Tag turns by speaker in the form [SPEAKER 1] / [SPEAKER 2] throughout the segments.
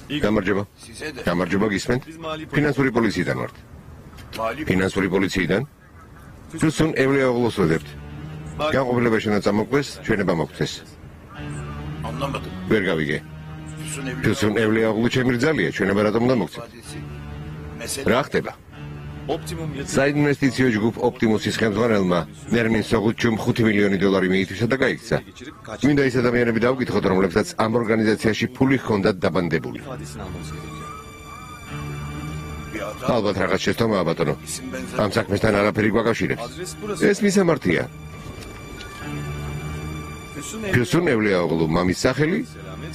[SPEAKER 1] გამარჯობა. გამარჯობა გისმენთ? ფინანსური პოლიციიდან ვართ. ფინანსური პოლიციიდან? Ფიუსუნ ევლეოღლუს ვედებთ. განყოფილება შენაც ამოკვეს, ჩვენება მოგწეს. ვერ გავიგე. ფიუსუნ ევლეოღლუ ჩემი რძალია, ჩვენება რატომ უნდა მოგწეს? რა ხდება? საინვესტიციო ჯგუფ ოპტიმუსის ხელმძღვანელმა ნერმინ სოგუჩუმ 5 მილიონი დოლარი მიითვისა და გაიქცა. მინდა ის ადამიანები დავკითხოთ, რომლებსაც ამ ორგანიზაციაში ფული ჰქონდათ დაბანდებული. ალბათ რაღაც შეცდომაა ბატონო. ამ საქმესთან არაფერი გვაკავშირებს. ეს მისამართია. ფიუსუნ ევლეოღლუ მამის სახელი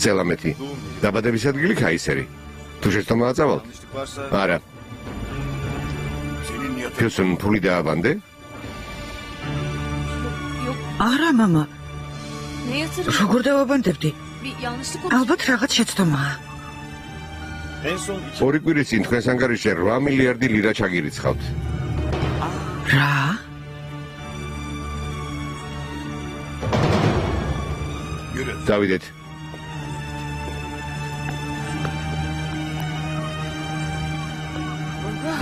[SPEAKER 1] სელამეთი. დაბადების ადგილი ქაისერი. თუ შეცდომაა წავალთ? არა. ფიუსუნ ფული დააბანდე?
[SPEAKER 2] არა, მამა. როგორ დავაბანდებდი? ალბათ რაღაც შეცდომაა.
[SPEAKER 1] ორი კვირის წინ თქვენს ანგარიშზე 8 მილიარდი ლირა ჩაგირიცხავთ.
[SPEAKER 2] რა?
[SPEAKER 1] დავიდეთ.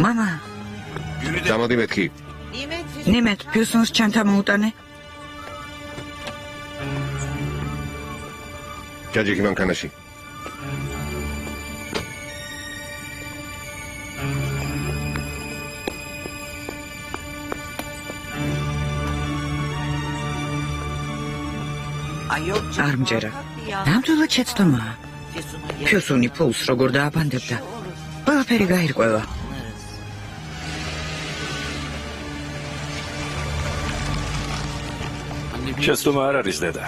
[SPEAKER 2] მამა,
[SPEAKER 1] გამოდი მეთქი.
[SPEAKER 2] ნიმეთ ფიუსუნს ჩანთა მოუტანე.
[SPEAKER 1] ჯაჯიკი მანქანაში.
[SPEAKER 2] არ მჯერა. ნამდვილად შეცდომაა. ფიუსუნი ფულს როგორ დააბანდებდა? ყველაფერი გაირკვევა.
[SPEAKER 3] შეცდომა არ არის დედა.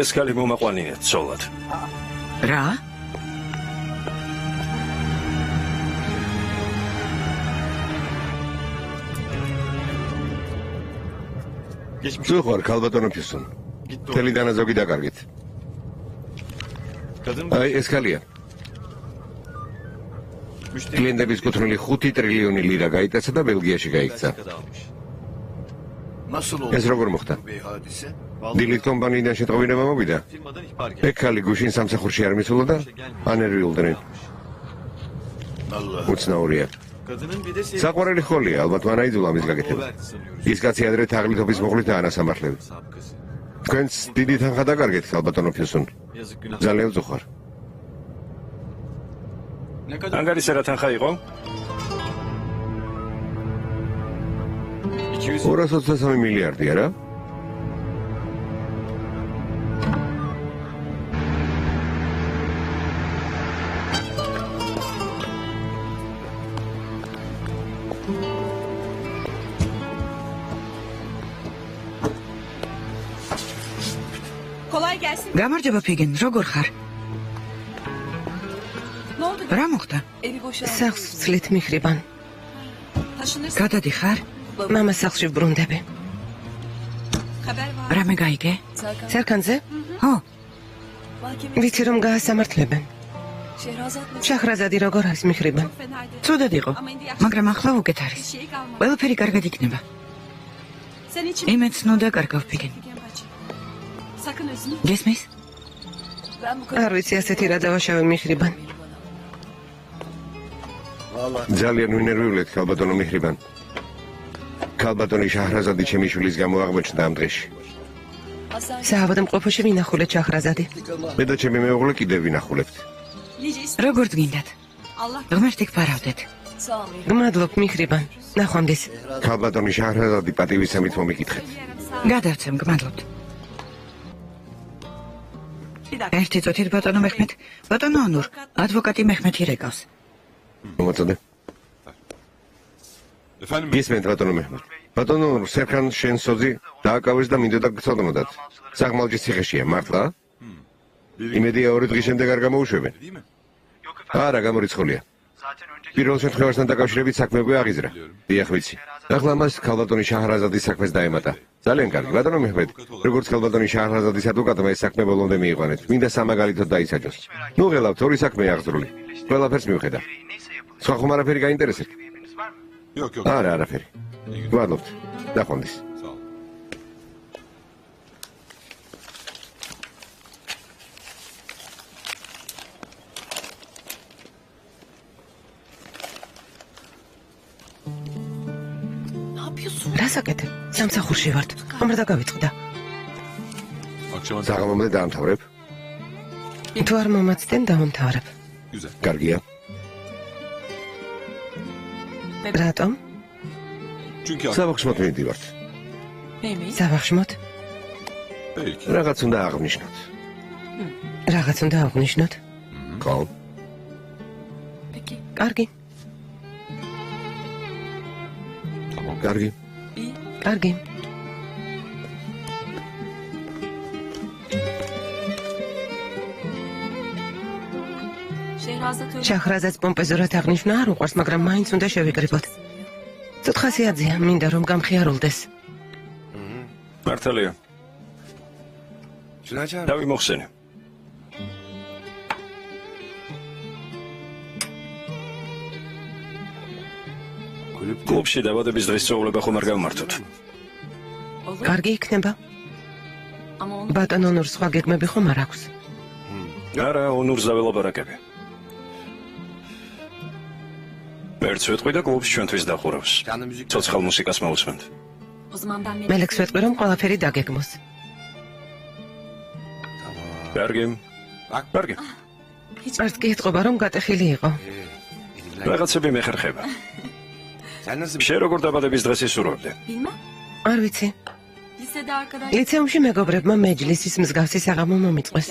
[SPEAKER 3] ეს ქალი მომაყვანია ცოლად.
[SPEAKER 2] რა?
[SPEAKER 1] თუ ხარ ქალბატონო ფიუსუნ. მთელი დანაზოგი დაკარგეთ. აი ეს ქალია. კლიენტების კუთვნილი 5 ტრილიონი ლირა გაიტაცა და ბელგიაში გაიქცა. ეს როგორ მოხდა? დილით კომპანიიდან შეტყობინება მოვიდა. ეგ ქალი გუშინ სამსახურში არ მისულა და ანერვიულდნენ. უცნაურია. საყვარელი ხოლია, ალბათ მან აიძულა ამის გაკეთება. ის კაცი ადრე თაღლითობის მოხლითაა ანასამართლები. თქვენც დიდი თანხა დაკარგეთ, ქალბატონო ფიუსუნ. ძალიან უწუხარ.
[SPEAKER 3] ანგარიშზე რა თანხა იყო?
[SPEAKER 1] 223 მილიარდი, არა?
[SPEAKER 2] გამარჯობა ფიგენ, როგორ ხარ? რა მოხდა?
[SPEAKER 4] სახლს ვცლით მიხრიბან.
[SPEAKER 2] გადადიხარ?
[SPEAKER 4] მამა სახლში ვბრუნდები.
[SPEAKER 2] რამე გაიგე?
[SPEAKER 4] სერკანზე?
[SPEAKER 2] ხო.
[SPEAKER 4] ვიცი რომ გაასამართლებენ. შახრაზადი როგორ არის მიხრიბან?
[SPEAKER 2] ცუდად იყო, მაგრამ ახლა უკეთ არის. ყველაფერი კარგად იქნება. იმედს ნუ დაკარგავ ფიგენ. გესმის?
[SPEAKER 4] არ ვიცი ასეთი რა დავაშავე მიხრიბან.
[SPEAKER 1] ძალიან ვინერვიულეთ ქალბატონო მიხრიბან. ქალბატონი შაჰრაზადი ჩემი შვილის გამო აღმოჩნდა ამ დღეში.
[SPEAKER 4] საავადმყოფოში ვინახულეთ შაჰრაზადი.
[SPEAKER 1] მე და ჩემი მეუღლე კიდევ ვინახულებთ.
[SPEAKER 2] როგორ გინდათ? ღმერთი გფარავდეთ.
[SPEAKER 4] გმადლობ მიხრიბან. ნახვამდის.
[SPEAKER 1] ქალბატონი შაჰრაზადი პატივისცემით მომიკითხეთ.
[SPEAKER 2] გადავცემ, გმადლობთ. ერთი წუთით ბატონო მეჰმედ, ბატონო ანურ, ადვოკატი მეჰმეთი რეკავს.
[SPEAKER 1] მომაწოდე. გისმენთ ბატონო მეჰმედ. ბატონო სერკან შენსოზი დააკავეს და მინდოდა გწოდნოდათ. საღმალჯის ციხეშია, მართლა? იმედია 2 დღის შემდეგ არ გამოუშვებენ. არა, გამორიცხულია. პირველ შემთხვევასთან დაკავშირებით საქმე აღიზრა. დიახ, ვიცი. ახლა მას ქალბატონი შაჰრაზადის საქმეს დაემატა. ძალიან კარგი, ბატონო მეჰმედ. როგორც ქალბატონი შაჰრაზადის ადვოკატმა ეს საქმე ბოლომდე მიიყვანეთ. მინდა სამაგალითოდ დაისაჯოს. ნუ ღელავთ, ორი საქმეა აღზრული. ყველაფერს მივხედა. სხვა ხომ არაფერი გაინტერესებთ? არა, არაფერი. გმადლობთ. ნახვამდის.
[SPEAKER 4] გასაკეთე. სამსახურში ვართ. ხომ რა გავიწყდა?
[SPEAKER 1] საღამომდე დაამთავრებ.
[SPEAKER 4] თუ არ მომაცდენ დავამთავრებ.
[SPEAKER 1] კარგია.
[SPEAKER 4] რატომ?
[SPEAKER 1] საბახშმოთ მივდივართ.
[SPEAKER 4] საბახშმოთ?
[SPEAKER 1] რაღაც უნდა აღნიშნოთ.
[SPEAKER 4] რაღაც უნდა აღნიშნოთ?
[SPEAKER 1] ხო.
[SPEAKER 4] კარგი.
[SPEAKER 1] კარგი.
[SPEAKER 4] კარგი. შაჰრაზადს პომპეზურად აღნიშნა არ უყვარს, მაგრამ მაინც უნდა შევიკრიბოთ. ცოტხასიაძეა, მინდა რომ გამხიარულდეს.
[SPEAKER 3] მართალია. დავი მოხსენე. კლუბში დაბადების დღის სწავლება ხომ არ გავმართოთ?
[SPEAKER 4] კარგი იქნება. ბატონ ონურს სხვა გეგმები ხომ არ აქვს?
[SPEAKER 3] არა, ონურზე ველაპარაკები. ერთს ვეტყვი და კლუბს ჩვენთვის დახურავს. ცოცხალ მუსიკას მოусმენთ.
[SPEAKER 4] მელექს ვეტყვი რომ ყველაფერი დაგეგმოს.
[SPEAKER 3] კარგი. კარგი.
[SPEAKER 4] არც კი ეთყობა რომ გატეხილი იყო.
[SPEAKER 3] რაღაცები მეხერხება. შენ როგორ დაბადების დღეს ისურვებდი?
[SPEAKER 4] არ ვიცი. ლიცეუმში მეგობრებმა მეჯლისის მსგავსი საღამო მომიწყვეს.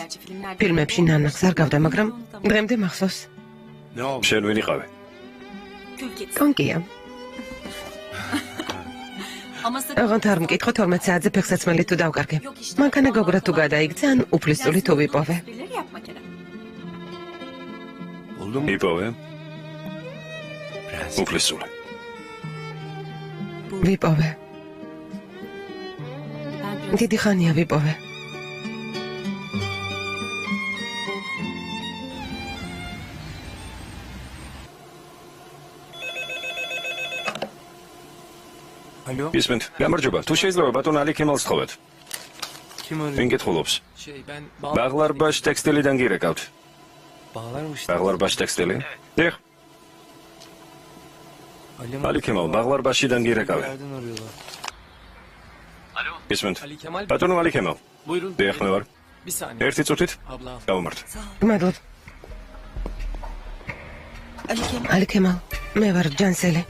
[SPEAKER 4] ფილმებში ნანახს არ გავდა, მაგრამ დღემდე მახსოვს.
[SPEAKER 3] შენ ვინ იყავი?
[SPEAKER 4] კონკია. აღარ არ მკითხო 12 საათზე ფეხსაცმელი თუ დავკარგე. მანქანა გოგრა თუ გადაიგძა, ან უფლისწული თუ ვიპოვე.
[SPEAKER 3] იპოვე? უფლისწული.
[SPEAKER 4] ვიპოვე. დიდი ხანია ვიპოვე.
[SPEAKER 3] ისმენთ, გამარჯობა. თუ შეიძლება ბატონ ალი ქემალს თხოვეთ. ვინ გეთხოვობს? ბაღლარბაშ ტექსტილიდან გირეკავთ. ბაღლარბაშ ტექსტილი? დიახ. ალი ქემალ ბაღლარბაშიდან გირეკავე. ისმენთ, ბატონო ალი ქემალ. დიახ, მე ვარ. ერთი წუთით გავუმართ.
[SPEAKER 4] მადლობ. ალი ქემალ, მე ვარ ჯანსელი.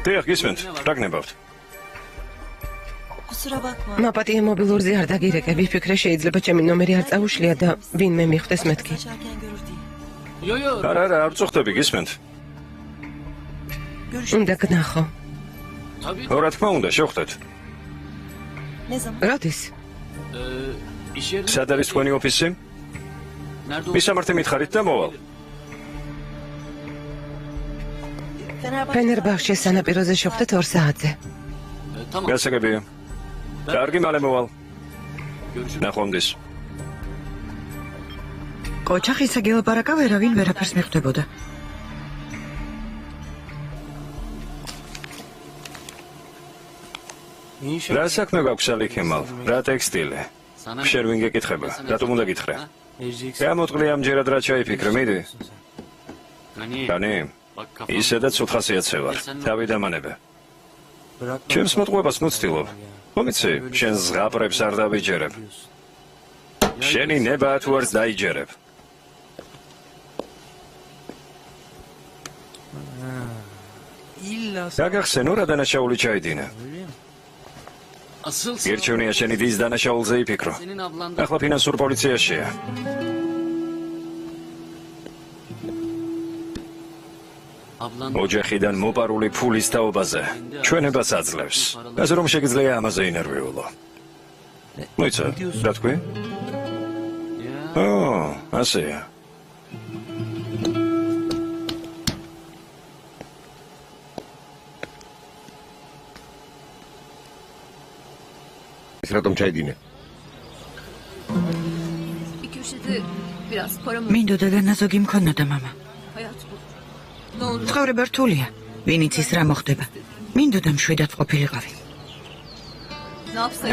[SPEAKER 3] დიახ, ისმენთ, რა გნებავთ?
[SPEAKER 4] მაპატიე მობილურზე არ დაგირეკე, ვიფიქრე შეიძლება ჩემი ნომერი არ წაუშლია და ვინმე მიხვდეს მეთქი.
[SPEAKER 3] არა, არ წუხდები, გისმენთ?
[SPEAKER 4] უნდა გნახო.
[SPEAKER 3] რა თქმა უნდა, შევხვდეთ.
[SPEAKER 4] როდის?
[SPEAKER 3] სად არის თქვენი ოფისი? მისამართი მითხარით და მოვალ.
[SPEAKER 4] ფენერბახში სანაპიროზე შევხვდეთ 2 საათზე.
[SPEAKER 3] გასაგებია. კარგი, მალე მოვალ. ნახვამდის.
[SPEAKER 2] ოჩახისა გელაპარაკა ვერავინ ვერაფერს მიხვდებოდა.
[SPEAKER 3] რა საქმე გაქვს ალი ქემალ? რა ტექსტილი? შენ ვინ გეკითხება? რატომ უნდა გითხრე? გამოწყლი ამჯერად რა ჩაიფიქრე, მიდი. კანი, ისედაც 400-ზე ვარ. თავი დამანებე. ჩემს მოტყუებას მოცდილობ. მომიცი, შენ ზღაპრებს არ დავიჯერებ. შენი ნება თუ არ დაიჯერებ. გაგახსენო რა დანაშაული ჩაიდინა. გერჩევნია შენი დის დანაშაულზე იფიქრო. ახლა ფინანსურ პოლიციაშია. ოჯახიდან მოპარული ფულის თაობაზე ჩვენებას აძლევს. ასე რომ შეგიძლია ამაზე ინერვიულო. მოიცა, რა თქვი? ასეა.
[SPEAKER 1] რატომ ჩაიდინე?
[SPEAKER 2] მინდოდა და ნაზოგი მქონოდა მამა. ცხოვრება რთულია, ვინც ის რა მოხდება. მინდოდა მშვიდად ყოფილიყავი.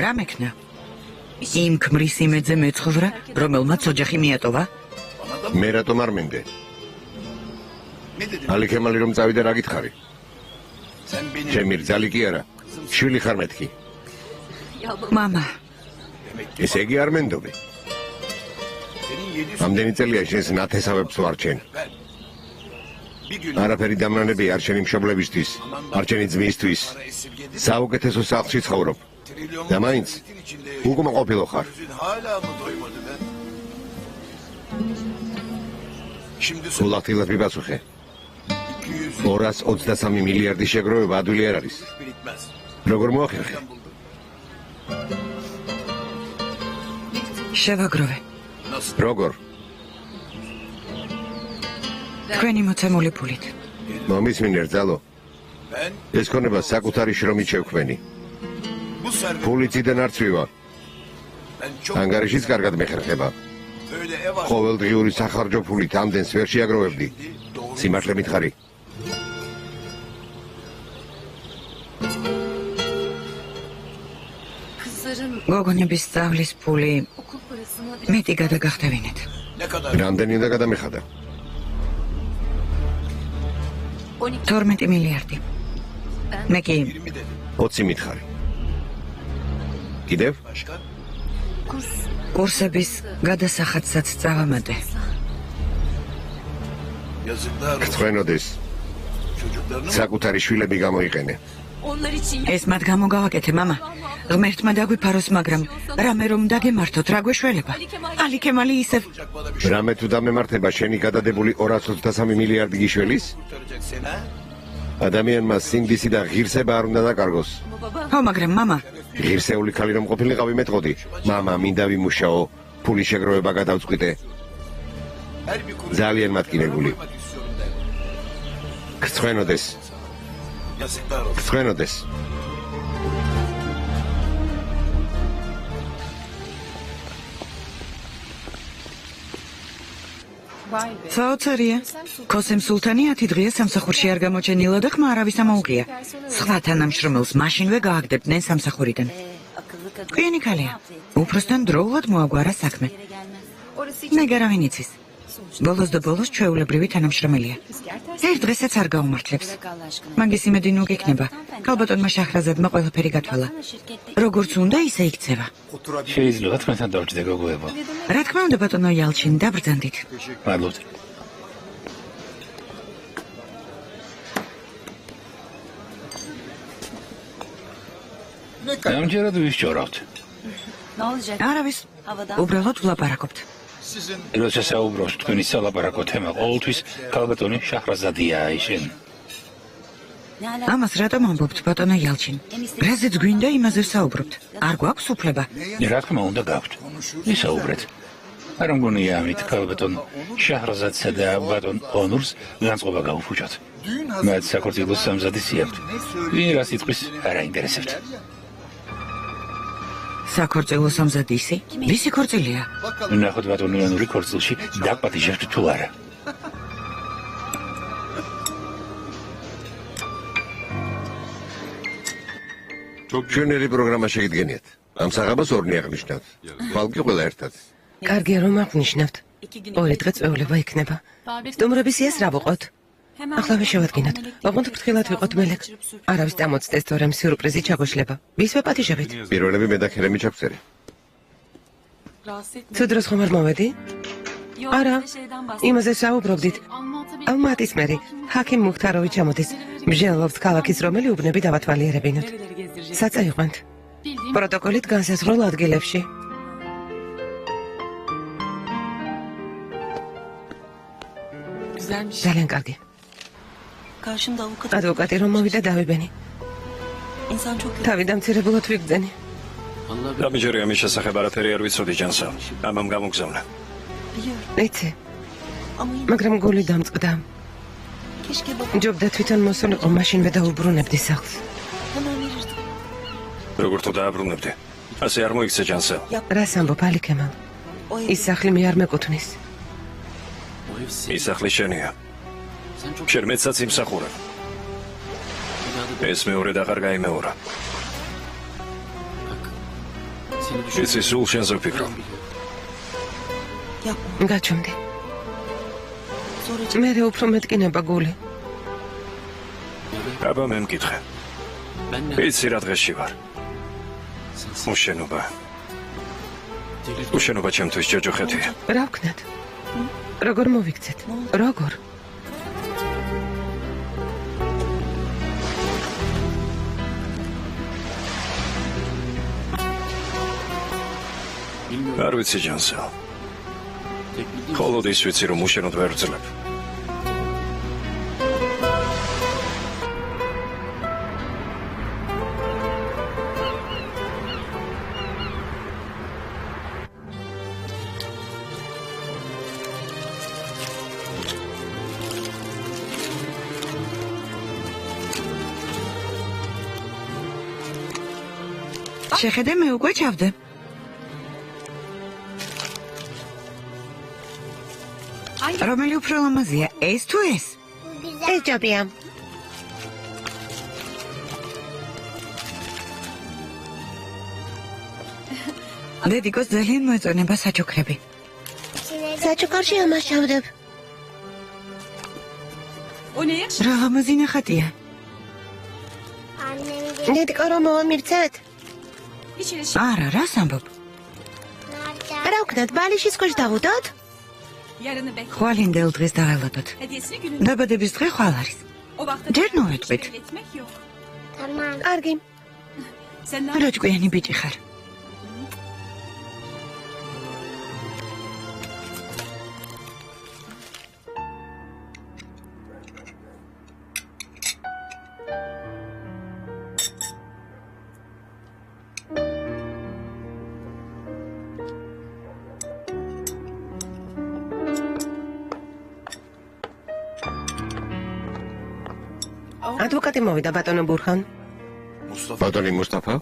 [SPEAKER 2] რა მექნა? იმ ქმრის იმედზე მეცხოვრა, რომელმაც ოჯახი მიატოვა?
[SPEAKER 1] მე რატომ არ მინდე? ალი ქემალი რომ წავიდა რა გითხარი? ჩემი რძალი კი არა, შვილი ხარ მეთქი.
[SPEAKER 2] მამა,
[SPEAKER 1] ესე იგი არ მენდობი. ამდენი წელია შენს ნათესავებს ვარჩენ. არაფერი დამნანები არ შენი მშობლებისთვის, არ შენი ძმისთვის. საუკეთესო სახლში ცხოვრობ. და მაინც უკმაყოფილო ხარ. გულახდილად მიპასუხე. 223 მილიარდი შეგროვება ადვილი არ არის. როგორ მოახერხე?
[SPEAKER 2] შევაგროვე.
[SPEAKER 1] როგორ?
[SPEAKER 2] თქვენი მოცემული ფულით.
[SPEAKER 1] მომისმინე რძალო. ეს ქონება საკუთარი შრომით შევქმენი. ფულიციდან არ წვივა. ანგარიშიც კარგად მეხერხება. ყოველდღიური სახარჯო ფულით ამდენს ვერ შეაგროვებდი. სიმართლე მითხარი.
[SPEAKER 2] გოგონების სწავლის ფული მეტი გადაგახტევინეთ.
[SPEAKER 1] რამდენი უნდა გადამეხადა?
[SPEAKER 2] 12 მილიარდი. მე კი
[SPEAKER 1] 20 მითხარი. კიდევ?
[SPEAKER 2] კურსების გადასახადსაც წავამატე.
[SPEAKER 1] გწვენოდეს. საკუთარი შვილები გამოიყენე.
[SPEAKER 2] ეს მათ გამო გავაკეთე, მამა. ღმერთმა დაგვიფაროს, მაგრამ რამე რომ დაგემართოთ, რა გვეშველება? ალი ქემალი ისევ
[SPEAKER 1] რამე თუ დამემართება შენი გადადებული 223 მილიარდი გიშველის? ადამიანმა სინდისი და ღირსება არ უნდა დაკარგოს.
[SPEAKER 2] ხო, მაგრამ მამა,
[SPEAKER 1] ღირსეული ქალი რომ ყოფილიყავი მეტყოდი. მამა, მინდა ვიმუშაო, ფული შეგროვება გადავწყვიტე. ძალიან მატკინებული. გწვენოდეს. გწვენოდეს.
[SPEAKER 2] საოცარია. ქოსემ სულთანი 10 დღეა სამსახურში არ გამოჩენილა და ხმა არავის ამოუღია. სხვა თანამშრომელს მაშინვე გააგდებდნენ სამსახურიდან. კვიანი ქალია. უფროსთან დროულად მოაგვარა საქმე. მე გარავინ იცის. ბოლოს და ბოლოს ჩვეულებრივი თანამშრომელია. ერთ დღესაც არ გაუმართლებს. მაგის იმედი ნუ გექნება. ქალბატონმა შაჰრაზადმა ყველაფერი გათვალა. როგორც უნდა, ისე იქცევა.
[SPEAKER 5] შეიძლება თქვენთან დავჭდე გოგოებო.
[SPEAKER 2] რა თქმა უნდა, ბატონო იალჩინ, დაბრძანდით.
[SPEAKER 5] მადლობთ. ამჯერად ვისჯორავთ.
[SPEAKER 2] არავის. უბრალოდ ვლაპარაკობთ.
[SPEAKER 5] როცა საუბრობს თქვენი სალაპარაკო თემა ყოველთვის ქალბატონი შაჰრაზადია ისენ.
[SPEAKER 2] ამას რატომ ამბობთ, ბატონო იალჩინ? რაზეც გვინდა იმაზე ვსაუბრობთ. არ გვაქვს უფლება?
[SPEAKER 5] რა თქმა უნდა გაქვთ. ისაუბრეთ. არ მგონია ამით ქალბატონ შაჰრაზადსა და ბატონ ონურს განწყობა გაუფუჭოთ. მათ საქართველოს სამზადი სიაქვთ. ვინ რა სიტყვის არ აინტერესებთ.
[SPEAKER 2] საქორწილო სამზადი ისი? ვისი ქორწილია?
[SPEAKER 5] ნახოთ ბატონი ონური ქორწილში დაგპატიჟებთ თუ არა.
[SPEAKER 1] ჩვენელი პროგრამა შეიდგენიათ. ამ საღამოს ორნი აღნიშნავთ. ხვალკი ყველა ერთად.
[SPEAKER 4] კარგია რომ აღნიშნავთ. 2 დღე წვეულება იქნება. სტუმრების იას რა ვუყოთ? ახლა შევადგინოთ. ოღონდ ფრთხილად ვიყოთ მელეკ. არავის დამოწდეს თორემ სიურპრიზი ჩაგვეშლება. ვისვე პატიჟებით.
[SPEAKER 1] პირველები მე და ქერემი ჩაგწერე.
[SPEAKER 4] თუ დროს ხომ არ მოვედი? არა. იმაზე საუბრობდით. ალმატის მერი, ჰაკიმ მუხთაროვი ჩამოდის. მსჯელობს ქალაქის რომელი უბნები დავათვალიერებინოთ. საწაიყვანთ. პროტოკოლით განსაზღვრულ ადგილებში. ძალიან კარგი. ადვოკატი რომ მოვიდა დავიბენი. თავი დამცირებულად ვიგრძენი.
[SPEAKER 3] დამიჯერე ამის შესახებ არაფერი არ ვიცოდი ჯანსა. ამამ გამოგზავნა.
[SPEAKER 4] იცი. მაგრამ გული დამწყდა. ჯობდა თვითონ მოსულიყო მაშინვე დაუბრუნებდი სახლს.
[SPEAKER 3] როგორ თუ დააბრუნებდი? ასე არ მოიქცე ჯანსა.
[SPEAKER 4] რას ამბობ ალი ქემალ? ის სახლი მე არ მეკუთვნის.
[SPEAKER 3] ის სახლი შენია. შენ მეცაც იმსახურე. ეს მეორე და აღარ გაიმეორა. იცი სულ შენზე ვფიქრობ.
[SPEAKER 4] გაჩვენდი. მე უფრო მეტკინება გული.
[SPEAKER 3] აბა მე მკითხე. იცი რა დღეში ვარ? უშენობა. უშენობა ჩემთვის ჯოჯოხეთია.
[SPEAKER 4] რა ვქნათ? როგორ მოვიქცეთ? როგორ?
[SPEAKER 3] არ ვიცი ჯანსელ. მხოლოდ ის ვიცი რომ უშენოდ ვერ ვძლებ.
[SPEAKER 2] შეხედე მე უკვე ჩავდე. რომელი უფრო ლამაზია, ეს თუ ეს?
[SPEAKER 4] ეს ჯობია.
[SPEAKER 2] დედიკოს ძალიან მოეწონება საჩუქრები.
[SPEAKER 4] საჩუქრში ამაშავდებ.
[SPEAKER 2] რა ლამაზი ნახატია.
[SPEAKER 4] დედიკო რომ მოვამირცეთ?
[SPEAKER 2] არა, რას ამბობ?
[SPEAKER 4] რა ვქნათ, ბალიშის ქვეშ დავუდოთ?
[SPEAKER 2] ხვალინდელ დღეს დაველოდოთ. დაბადების დღე ხვალ არის. ჯერ ნოვეტყვით.
[SPEAKER 4] კარგი.
[SPEAKER 2] რა ჭკვიანი ბიჭი ხარ.
[SPEAKER 4] ადვოკატი მოვიდა ბატონო ბურხან.
[SPEAKER 1] ბატონი მუსტაფა,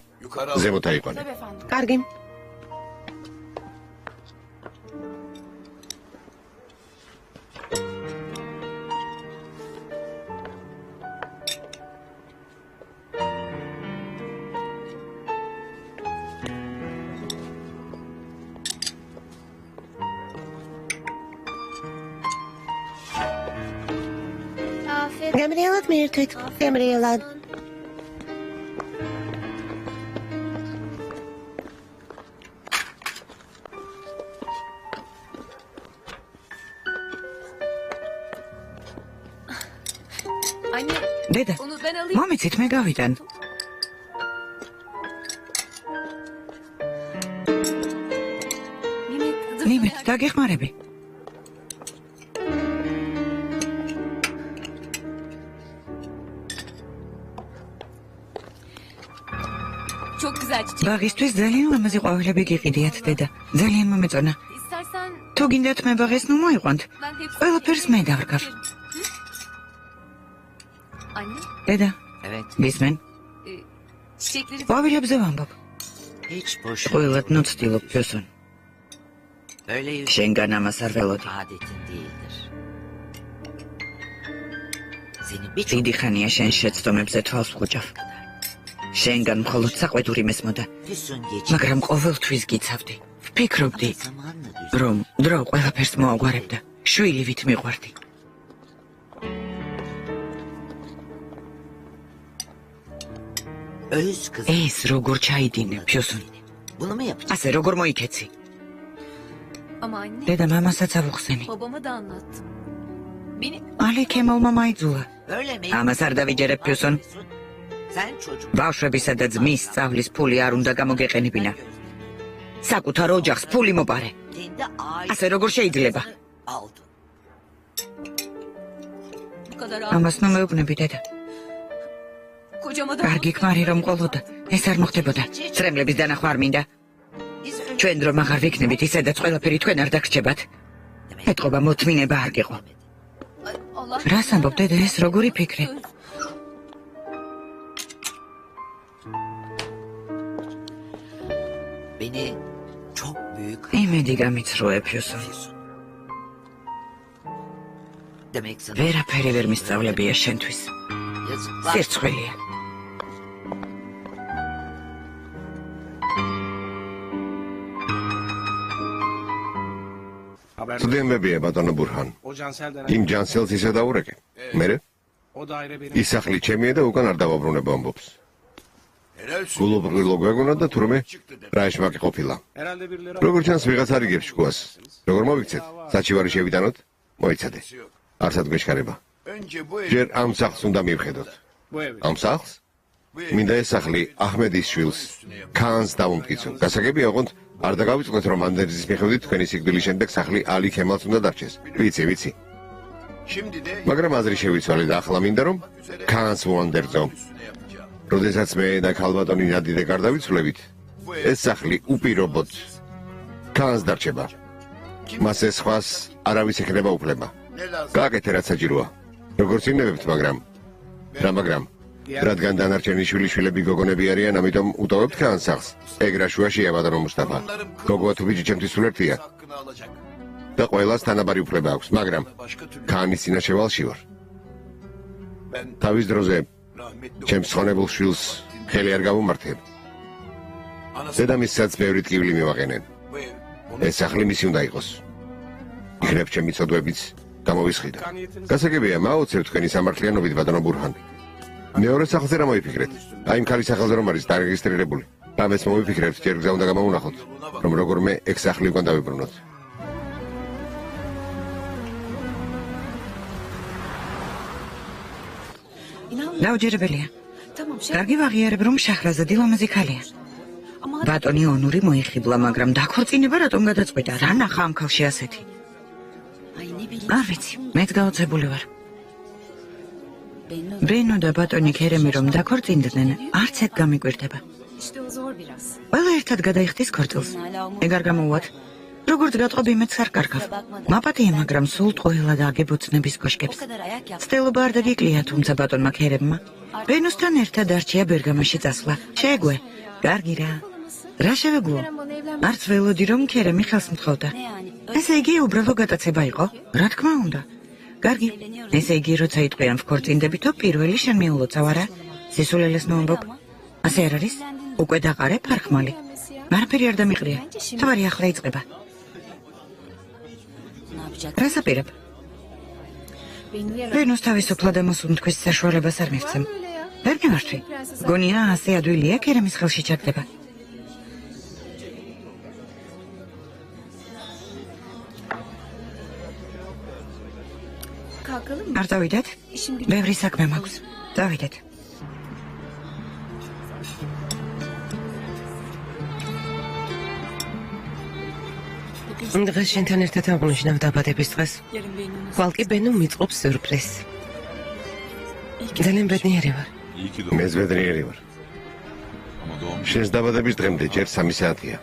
[SPEAKER 1] ზემოთ აიყვანე.
[SPEAKER 4] კარგი. გემრიელად მიერთვით, გემრიელად.
[SPEAKER 2] დედა, მომიცით მე გავიტან. ნიმეთ, დაგეხმარები. ბაღისთვის ძალიან ლამაზი ყვავილები გიყიდიათ, დედა. ძალიან მომეწონა. თუ გინდათ მე ბაღეს ნუ მოიყვანთ, ყველაფერს მე დავრგავ. დედა, გისმენ? ყვავილებზე ვამბობ. ყველად ნუ ცდილობ, ფესონ. შენგან ამას არ ველოდი. დიდი ხანია შენ შეცდომებზე თვალს ვხუჭავ. შენგან მხოლოდ საყვედური მესმოდა, მაგრამ ყოველთვის გიცავდი. ვფიქრობდი, რომ დრო ყველაფერს მოაგვარებდა. შვილივით მიყვარდი. ეს როგორ ჩაიდინე, ფიოსონ? ასე როგორ მოიქეცი? დედა მამასაც ავუხსენი. ალე ქემალმა მაიძულა. ამას არ დავიჯერებ, ფიოსონ. ბავშვებისა და ძმის სწავლის ფული არ უნდა გამოგეყენებინა. საკუთარ ოჯახს ფული მოპარე. ასე როგორ შეიძლება? ამას ნუ მეუბნები, დედა. კარგი ქმარი რომ ყოლოდა, ეს არ მოხდებოდა. წრემლების დანახვა არ მინდა. ჩვენ რომ აღარ ვიქნებით, ისედაც ყველაფერი თქვენ არ დაგრჩებათ. ეთყობა მოთმინება არ გიყო. რას ამბობ, დედა, ეს როგორი ფიქრი? იმედი გამიცროე, ფიოსონ. ვერაფერი ვერ მისწავლებია შენთვის. სირცხვილია.
[SPEAKER 1] ცუდიემებია, ბატონო ბურჰან. იმ ჯანსელს ისე დაურეკე. მერე? ის სახლი ჩემია და უკან არ დავაბრუნება ამბობს. გულუბრილო გვეგონა და თურმე რა ეშმაკი ყოფილა. როგორც ჩანს ვიღაც არ იგებს შუას. როგორ მოვიქცეთ? საჩივარი შევიტანოთ? მოიცადე. არსად გვეშქარება. ჯერ ამ სახლს უნდა მივხედოთ. ამ სახლს? მინდა ეს სახლი აჰმედის შვილს ქანს დავუმტკიცო. გასაგებია ოღონდ არ დაგავიწყდეთ რომ ანდერძის მიხედვით თქვენი სიკვდილის შემდეგ სახლი ალი ქემალს უნდა დარჩეს. ვიცი. მაგრამ აზრი შევიცვალე და ახლა მინდა რომ ქანს ვუანდერძო. როდესაც მე და ქალბატონი ნადიდე გარდავიცვლებით, ეს სახლი უპირობოდ ქანს დარჩება. მას ეს სხვას არავის ეკნება უფლება. გააკეთე რაც საჭიროა. როგორც იმნებებთ, მაგრამ რადგან დანარჩენი შვილიშვილები გოგონები არიან, ამიტომ უტოვებთ ქანს სახლს. ეგ რა შუაშია ბატონო მუსტაფა. გოგოა თუ ბიჭი ჩემთვის სულ ერთია. და ყველას თანაბარი უფლება აქვს, მაგრამ ქანის წინაშე ვალში ვარ. თავის დროზე ჩემს ხონებულ შვილს ხელი არ გავუმართებ. დედამისსაც ბევრი ტკივილი მივაყენენ. ეს სახლი მისი უნდა იყოს. იქნებ ჩემი ცოდვებიც გამოვისყიდა. გასაგებია, მაოცებ თქვენი სამართლიანობით ბატონო ბურჰან. მეორე სახლზე რა მოიფიქრეთ? აი იმ ქალის სახელზე რომ არის დარეგისტრირებული. რამეს მოვიფიქრებთ, ჯერ გზა უნდა გამოვუნახოთ, რომ როგორმე ეგ სახლი უკან დავიბრუნოთ.
[SPEAKER 2] დაუჯერებელია. კარგი ვაღიარებ რომ შაჰრაზადი ლამაზი ქალია. ბატონი ონური მოიხიბლა, მაგრამ დაქორწინება რატომ გადაწყვიტა? რა ნახა ამ ქალში ასეთი? არ ვიცი, მეც გაოცებული ვარ. ბენო და ბატონი ქერემი რომ დაქორწინდნენ, არც ეგ გამიკვირდება. ყველა ერთად გადაიხდის ქორწილს. ეგ არ გამოუვათ. როგორც გატყობი მეც არ კარგავ. მაპატია, მაგრამ სულ ტყუილა და აგებოცნების კოშკებს. ცდილობა არ დაგიკლია, თუმცა ბატონმა ქერემმა ბენოსთან ერთად არჩია ბერგამაში წასვლა. შეეგვე. კარგი რა. რა შევეგუო? არც ველოდი რომ ქერემი ხელს მთხოვდა. ესე იგი უბრალო გატაცება იყო? რა თქმა უნდა. კარგი. ესე იგი როცა იტყვიან ვქორწინდებითო, პირველი შენ მიულოცავ არა? სისულელეს მოამბობ. ასე არ არის? უკვე დაყარე ფარხმალი. მარაფერი არ დამიყრია. თავარი ახლა იწყება. რას აპირებ? ბენოს თავისუფლად ამოსუნთქვის საშუალებას არ მივცემ. ვერ მივართვი. გონია ასე ადვილია ქერემის ხელში ჩაგდება. არ დავიდეთ? ბევრი საქმე მაქვს. დავიდეთ.
[SPEAKER 4] დღეს შენთან ერთად აღნიშნავ დაბადების დღეს. ხვალ კი ბენო მიწყობს სიურპრიზს. ძალიან ბედნიერი ვარ.
[SPEAKER 1] მეც ბედნიერი ვარ. შენს დაბადების დღემდე ჯერ 3 საათია.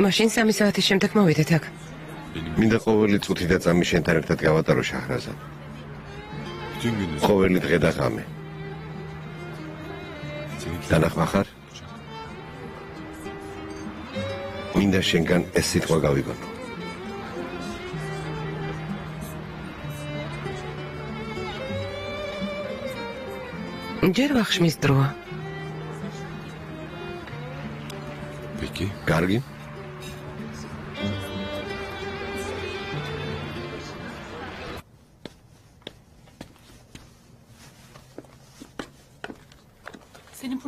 [SPEAKER 4] მაშინ 3 საათის შემდეგ მოვიდეთ აქ.
[SPEAKER 1] მინდა ყოველი წუთი და წამი შენთან ერთად გავატარო შაჰრაზად. ყოველი დღე და ღამე. დანახვა ხარ? მინდა შენგან ეს სიტყვა გავიგონო.
[SPEAKER 4] ჯერ ვახშმის დროა.
[SPEAKER 1] კარგი?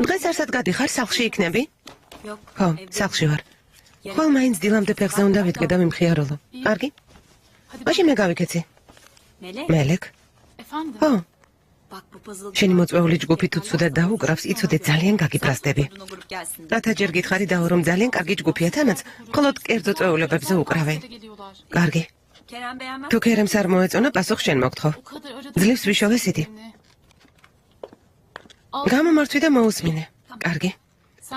[SPEAKER 4] დღეს არსად გადიხარ, სახლში იქნები? ხო, სახლში ვარ. ხვალ მაინც დილამდე ფეხზე უნდა ვიდგე და მიმხიარულო. კარგი? მაშინ მე გავიქეცი. მელეკ? ხო. შენი მოწვეული ჯგუფი თუ ცუდად დაუკრავს, იცოდე ძალიან გაგიფრასდები. რათა ჯერ გითხარი და რომ ძალიან კარგი ჯგუფია, თანაც მხოლოდ კერძო წვეულებებზე უკრავენ. კარგი. თუ ქერემს არ მოეწონა, პასუხს შენ მოგთხოვ. ძლივს ვიშოვე სიდი. გამომართვი და მოусმინე. კარგი.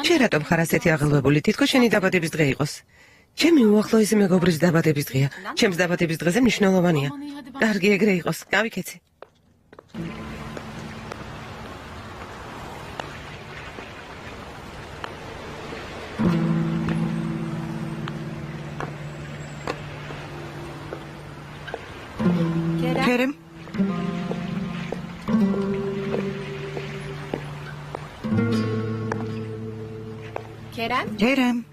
[SPEAKER 4] შენ რატომ ხარ ასეთი აღელვებული? თითქოს შენი დაბადების დღე იყოს. ჩემი უახლოესი მეგობრის დაბადების დღეა. ჩემს დაბადების დღეზე მნიშვნელოვანია. კარგი, ეგრე იყოს. გავიქეცი.
[SPEAKER 2] ქერემ? ქერემ?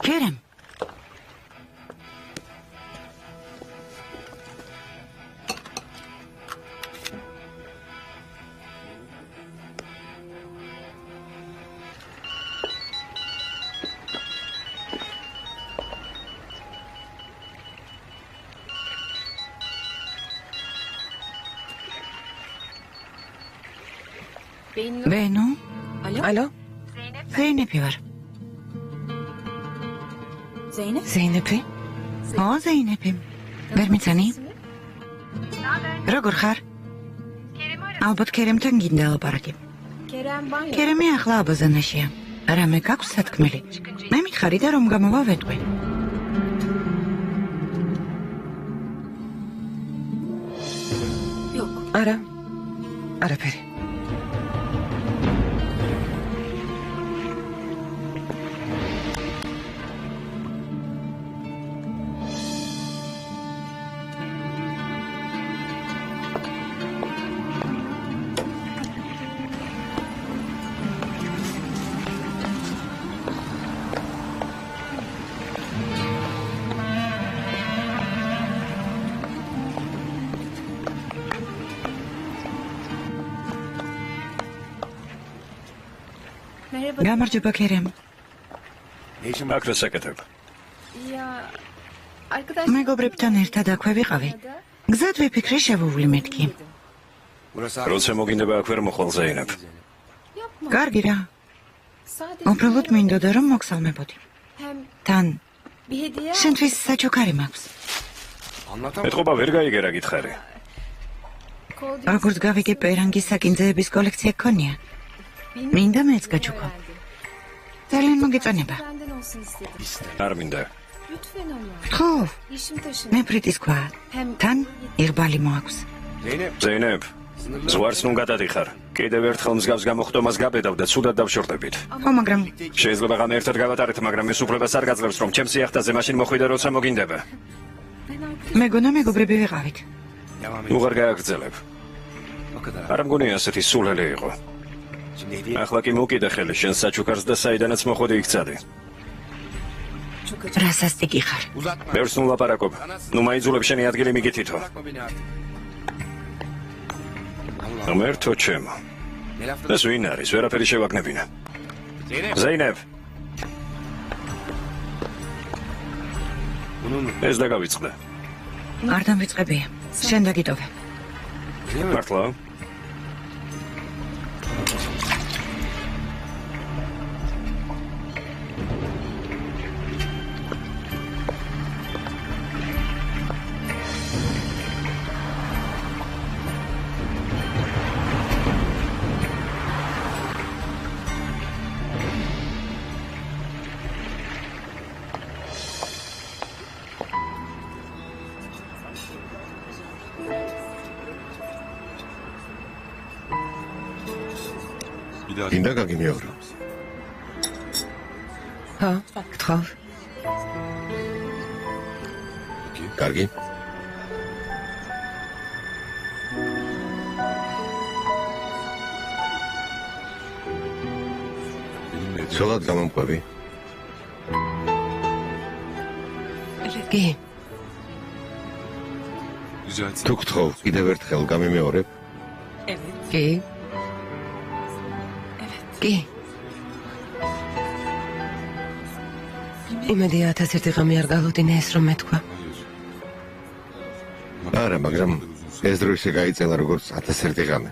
[SPEAKER 2] ქერემ? ბენო,
[SPEAKER 4] ალო?
[SPEAKER 2] ზეინეფი ვარ.
[SPEAKER 4] ზეინეფი?
[SPEAKER 2] ო, ზეინეფი. ვერ მიცანი? როგორ ხარ? ალბათ ქერემთან გინდა ლაპარაკი. ქერემი ახლა აბაზანაშია. რამე გაქვს სათქმელი. მე მითხარი და რომ გამოვა ვეტყვი.
[SPEAKER 4] არა. არაფერი.
[SPEAKER 2] გამარჯობა ქერემ.
[SPEAKER 3] აქ რა საკეთებ?
[SPEAKER 2] მეგობრებთან ერთად აქვე ვიყავი. გზად ვიფიქრე შევუვლი მეთქი.
[SPEAKER 3] როცა მოგინდება აქ ვერ მოხვალ ზეინებ.
[SPEAKER 2] კარგი რა. უბრალოდ მინდოდა რომ მოგსალმებოდი. თან შენთვის საჩუქარი მაქვს.
[SPEAKER 3] ეთყობა ვერ გაიგერა გითხარი.
[SPEAKER 2] როგორც გავიგე პერანგის საკინძეების კოლექცია გქონია. მინდა მეც გაჩუქო. ძალიან მოგეწონება.
[SPEAKER 3] არ მინდა.
[SPEAKER 2] ხო, მე ფრიტის ქვა. თან ირბალი მოაქვს.
[SPEAKER 3] ზეინებ, ზღვარს ნუ გადადიხარ. კიდევ ერთხელ მსგავს გამოხდომას გაბედავ და ცუდად დავშორტებით.
[SPEAKER 2] ხო, მაგრამ
[SPEAKER 3] შეიძლება ღამე ერთად გავატარეთ, მაგრამ ეს უფლებას არ გაძლევს, რომ ჩემს იახტაზე მაშინ მოხვიდე, როცა მოგინდება.
[SPEAKER 2] მეგონა მეგობრები ვიყავით.
[SPEAKER 3] უღარ გააგრძელებ. არ მგონია ასეთი სულელი იყო. ახლა კი მოკიდე ხელი შენ საჩუქარს და საიდანაც მოხვედი იქ წადი.
[SPEAKER 2] რა სასტიკი ხარ.
[SPEAKER 3] ბევრს ნუ ლაპარაკობ. ნუ მაიძულებ შენი ადგილი მიგითითო. ამერთო ჩემო. ეს ვინ არის? ვერაფერი შევაგნებინა. ზეინებ. ეს დაგავიწყდა.
[SPEAKER 2] არ დამვიწყებია. შენ დაგიტოვე.
[SPEAKER 3] მართლა?
[SPEAKER 1] გინდა გაგიმეორო.
[SPEAKER 4] ხო, გთხოვ.
[SPEAKER 1] კარგი. ცოლად გამომყვები.
[SPEAKER 4] კი.
[SPEAKER 1] თუ გთხოვ, კიდევ ერთხელ გამიმეორებ.
[SPEAKER 4] კი. კი. იმედია 1001 ღამე არ გალოდინე ეს რომ მეთქვა.
[SPEAKER 1] არა, მაგრამ ეს დრო ისე გაიწელა როგორც 1001 ღამე.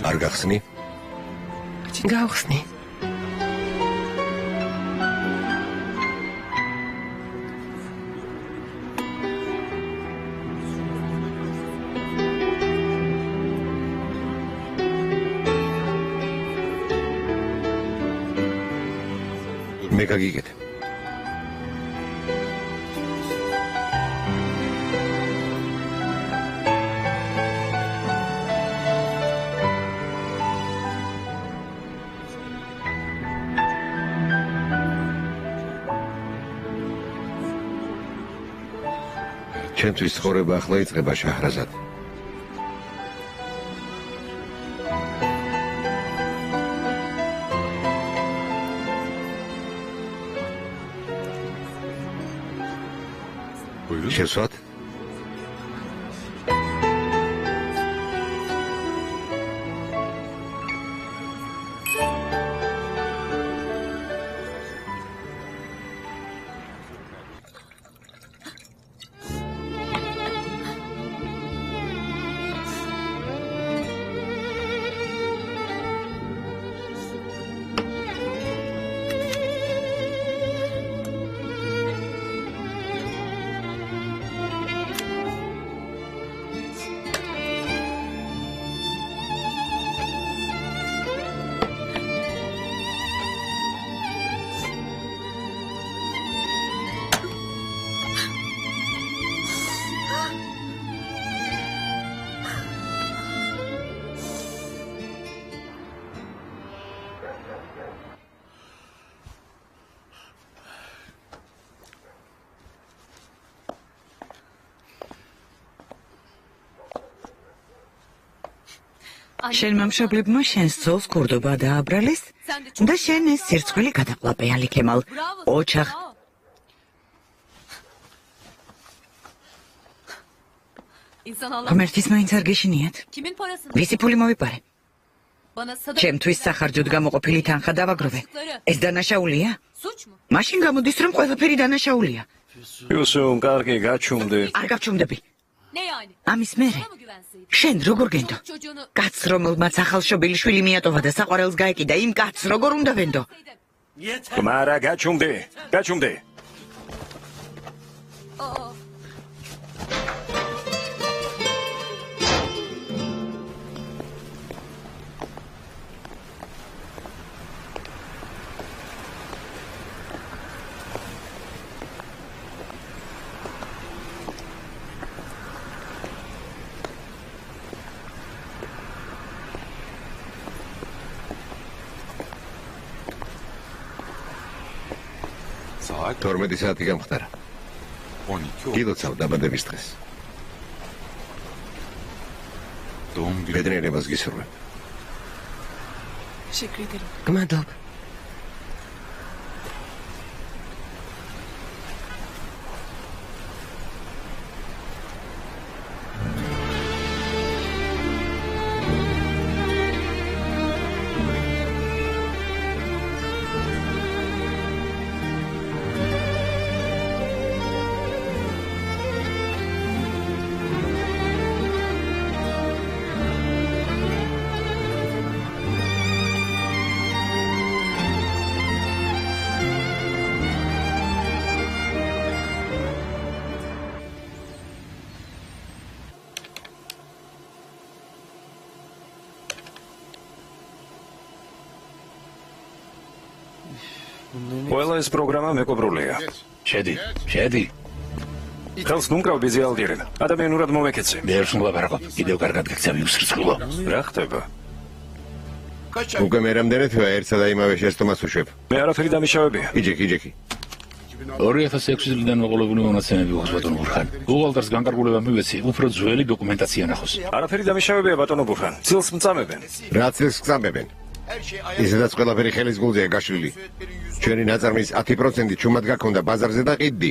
[SPEAKER 1] არ გახსნი?
[SPEAKER 4] გავხსნი.
[SPEAKER 1] მე გაგიგეთ. ჩემთვის ცხოვრება ახლა იწყება შაჰრაზად. შევსვათ?
[SPEAKER 2] შენმა მშობლებმა შენს ძოლს ქურდობა დააბრალეს და შენ ეს სირცხვილი გადაყლაპე, ალი ქემალ. ოჩახ. ღმერთის მაინც არ გეშინიათ. ვისი ფული მოვიპარე? ჩემთვის სახარჯოდ გამოყოფილი თანხა დავაგროვე. ეს დანაშაულია? მაშინ გამოდის, რომ ყველაფერი დანაშაულია.
[SPEAKER 3] იუსუმ, კარგი, გაჩუმდი.
[SPEAKER 2] არ გავჩუმდები. ამის მერე შენ როგორ გენდო? კაცს, რომელმაც ახალშობილი შვილი მიატოვა და საყვარელს გაეკიდა, იმ კაცს როგორ უნდა ვენდო?
[SPEAKER 3] მარა გაჩუმდი.
[SPEAKER 1] საათ 12 საათი გამხდარა. გილოცავ დაბადების დღეს. ბედნიერებას გისურვებ.
[SPEAKER 4] გმადლობ.
[SPEAKER 3] ყველა ეს პროგრამა მეკობრულია.
[SPEAKER 5] შედი.
[SPEAKER 3] ხელს ნუმკრავ ბიზიალდირენ. ადამიანურად მომეკეცე.
[SPEAKER 5] ბევრს მოლაპარაკო. კიდევ კარგად გექცევი უსრცხულო.
[SPEAKER 3] რა ხდება?
[SPEAKER 1] უკვე მე რამდენეთვე ერთსა და იმავე შეცდომას უშვებ.
[SPEAKER 3] მე არაფერი დამიშავებია.
[SPEAKER 1] იჯექი.
[SPEAKER 5] 2006 წლიდან მოყოლებული მონაცემები აქვს ბატონო ბურხან. უღალდარს განკარგულება მივეცი, უფრო ძველი დოკუმენტაცია ნახოს.
[SPEAKER 3] არაფერი დამიშავებია ბატონო ბურხან. ცილს მწამებენ.
[SPEAKER 1] რა ცილს გწამებენ? ისედაც ყველაფერი ხელის გულზეა გაშლილი. ჩვენი ნაწარმის 10% ჩუმად გაქონდა ბაზარზე და ყიდდი.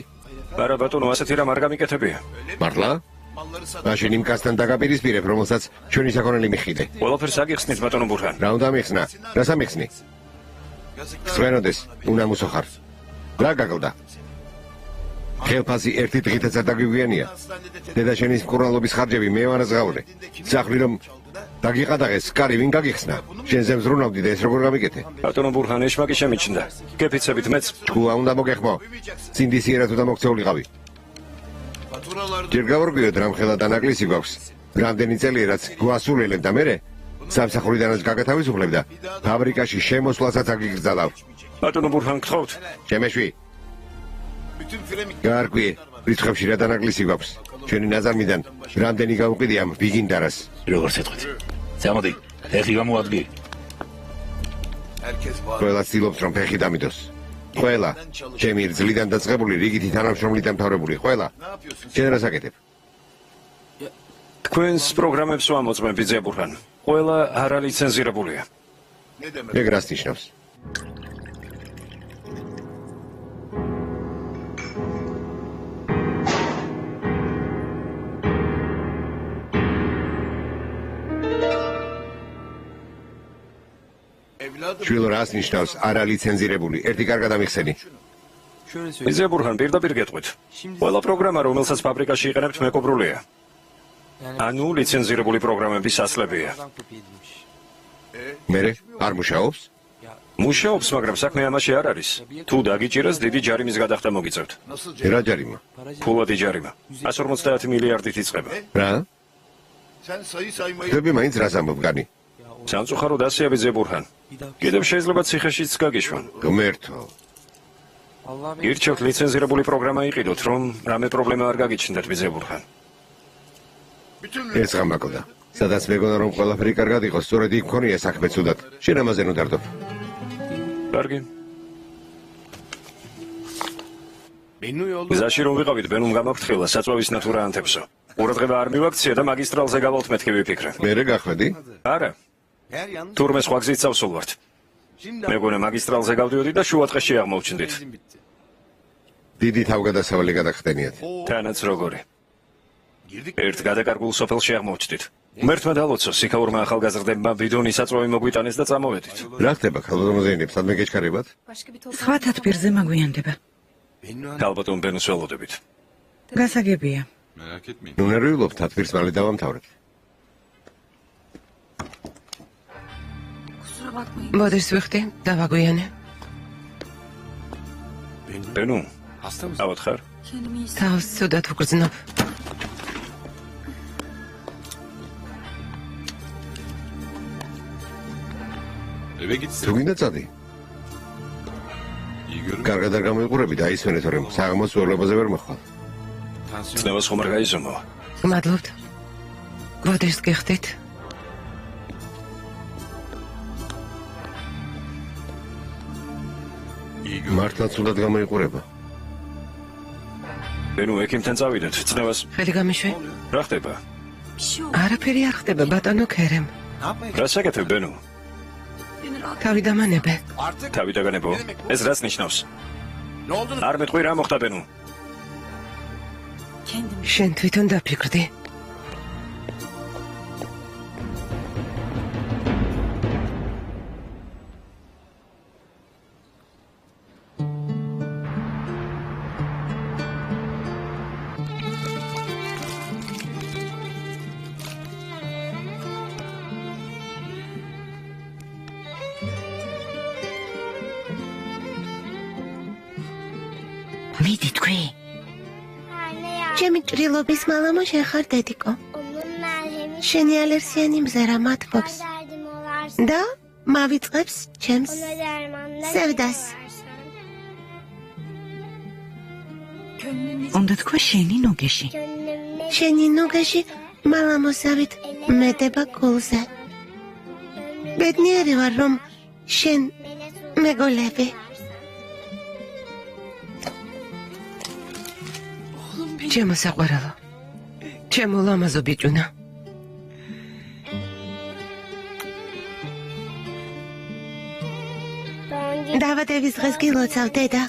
[SPEAKER 3] არა ბატონო, ასეთი რამ არ გამიკეთებია.
[SPEAKER 1] მართლა? მაშინ იმ კაცთან დაგაპირისპირებ, რომელსაც ჩვენი საქონელი მიხიდე.
[SPEAKER 3] ყველაფერს აგიხსნით ბატონო ბურხან.
[SPEAKER 1] რა უნდა მიხსნა? რას ამიხსნი? სხვენოდეს, უნამუსო ხარ. რა გაგლდა? ხელფასი ერთი დღითაც არ დაგვიგიანია. დედა შენის მკურნალობის ხარჯები მე ვარ ზღავრე. სახლი რომ დაგიყადაღეს, კარი ვინ გაგიხსნა? შენზე მზრუნავდი და ეს როგორ გამიკეთე?
[SPEAKER 3] ბატონო ბურხან, ეშმაკი შემიჩნდა. გეფიცებით მეც.
[SPEAKER 1] ჭკუა უნდა მოგეხმო. სინდისიერად უნდა მოგცეულიყავი. ჯერ გავარკვიოთ რამ ხელა დანაკლისი გვაქვს. რამდენი წელია რაც გვასულელებ და მერე სამსახურიდანაც გაგათავისუფლებ და ფაბრიკაში შემოსვლასაც აგიგრძალავ.
[SPEAKER 3] ბატონო ბურხან, გთხოვთ.
[SPEAKER 1] შემეშვი. გარკვიე, რიცხვებში რა დანაკლისი გვაქვს. ჩვენი ნაზარმიდან რამდენი გავუყიდი ამ ბიგინდარას.
[SPEAKER 5] როგორც ეთქვით. წამოდი, ფეხი გამოადგი.
[SPEAKER 1] ყველა ცდილობს რომ ფეხი დამიდოს. ყველა, ჩემი რძლიდან დაწყებული რიგითი თანამშრომლი დამთავრებული, ყველა. შენ რას აკეთებ?
[SPEAKER 3] თქვენს პროგრამებს ვამოწმებ ბიძია ბურხან. ყველა არალიცენზირებულია.
[SPEAKER 1] ეგ რას ნიშნავს? შვილო რას ნიშნავს არალიცენზირებული? ერთი კარგად ამიხსენი.
[SPEAKER 3] ბიძია ბურხან, პირდაპირ გეტყვით. ყველა პროგრამა, რომელსაც ფაბრიკაში იყენებთ, მეკობრულია. ანუ ლიცენზირებული პროგრამების ასლებია.
[SPEAKER 1] მერე არ მუშაობს?
[SPEAKER 3] მუშაობს, მაგრამ საქმე ამაში არ არის. თუ დაგიჭირას, დიდი ჯარიმის გადახდა მოგიწევთ.
[SPEAKER 1] რა ჯარიმა?
[SPEAKER 3] ფულადი ჯარიმა. 150 მილიარდით იწყება.
[SPEAKER 1] რა? ხები მაინც რას ამბობ განი?
[SPEAKER 3] სამწუხაროდ ასეა ბიძია ბურხან. კიდევ შეიძლება ციხეშიც გაგიშვან.
[SPEAKER 1] გმერთო.
[SPEAKER 3] ირჩევთ ლიცენზირებული პროგრამა იყიდოთ, რომ რამე პრობლემა არ გაგიჩნდეთ ბიძია ბურხან.
[SPEAKER 1] ეს გამაკოდა. სადაც მეგონა რომ ყველაფერი კარგად იყოს, სწორედ იქ მქონია საქმე ცუდად. შენ ამაზე ნუ დარდობ.
[SPEAKER 3] კარგი. გზაში რომ ვიყავით, ბენუმ გამაფრთხილა საწვავის ნატურა ანთებსო. ყურადღება არ მივაქცია და მაგისტრალზე გავალთ მეთქი ვიფიქრე.
[SPEAKER 1] მერე გახვედი?
[SPEAKER 3] არა. თურმე სხვა გზით წავსულვართ. მეგონა მაგისტრალზე გავდიოდი და შუაწყეში აღმოჩნდით.
[SPEAKER 1] დიდი თავგადასავალი გადახდენიათ.
[SPEAKER 3] თანაც როგორი. ერთ გადაკარგულ სოფელში აღმოჩნდით. მერთმა დალოცო სიქაურმა ახალგაზრდებმა ბიდონი საწვავი მოგვიტანეს და წამოვედით.
[SPEAKER 1] რა ხდება ხალხმოძენებს სადმე გეჩქარებათ?
[SPEAKER 2] სხვა თათბირზე მაგვიანდება.
[SPEAKER 3] ალბათ ბენუს ველოდებით.
[SPEAKER 2] გასაგებია.
[SPEAKER 1] ნუ ნერვიულობ თათბირს მალე დავამთავრებ.
[SPEAKER 4] მოდეს ვიხდი, დავაგვიანე.
[SPEAKER 3] ბენუ, ავად ხარ?
[SPEAKER 4] თავს ცუდად ვგრძნობ.
[SPEAKER 1] თუ გინდა წადი? კარგად არ გამოიყურები და ისვენეთ, რომ საღამოს უელებაზე ვერ მოხვალ.
[SPEAKER 3] ცნებას ხომ არ გაიზომო?
[SPEAKER 4] გმადლობთ. მოდეს გიხდით.
[SPEAKER 1] მართლაც უნდათ გამოიყურება.
[SPEAKER 3] ბენუ, ექიმთან წავიდეთ, ცნებას.
[SPEAKER 4] ხელი გამიშვე.
[SPEAKER 3] რა ხდება?
[SPEAKER 4] არაფერი არ ხდება, ბატონო ქერემ.
[SPEAKER 3] რა საკეთებ, ბენუ?
[SPEAKER 4] თავი დამანებე.
[SPEAKER 3] თავი დაგანებო. ეს რას ნიშნავს? არ მეტყვი რა მოხდა, ბენუ?
[SPEAKER 4] შენ თვითონ დაფიქრდი.
[SPEAKER 2] მიდი თქვი.
[SPEAKER 6] ჩემი ჭრილობის მამამო შენ ხარ დედიკო. შენი ალერსიანი მზერა მათბობს და მავიწყებს ჩემს სევდას.
[SPEAKER 2] უნდა თქვა შენი ნუგეში.
[SPEAKER 6] შენი ნუგეში მამამოსავით მედება გულზე. ბედნიერი ვარ რომ შენ მეგოლები.
[SPEAKER 4] ჩემო საყვარელო. ჩემო ლამაზო ბიჭუნა.
[SPEAKER 6] დაბადების დღეს გილოცავ დედა.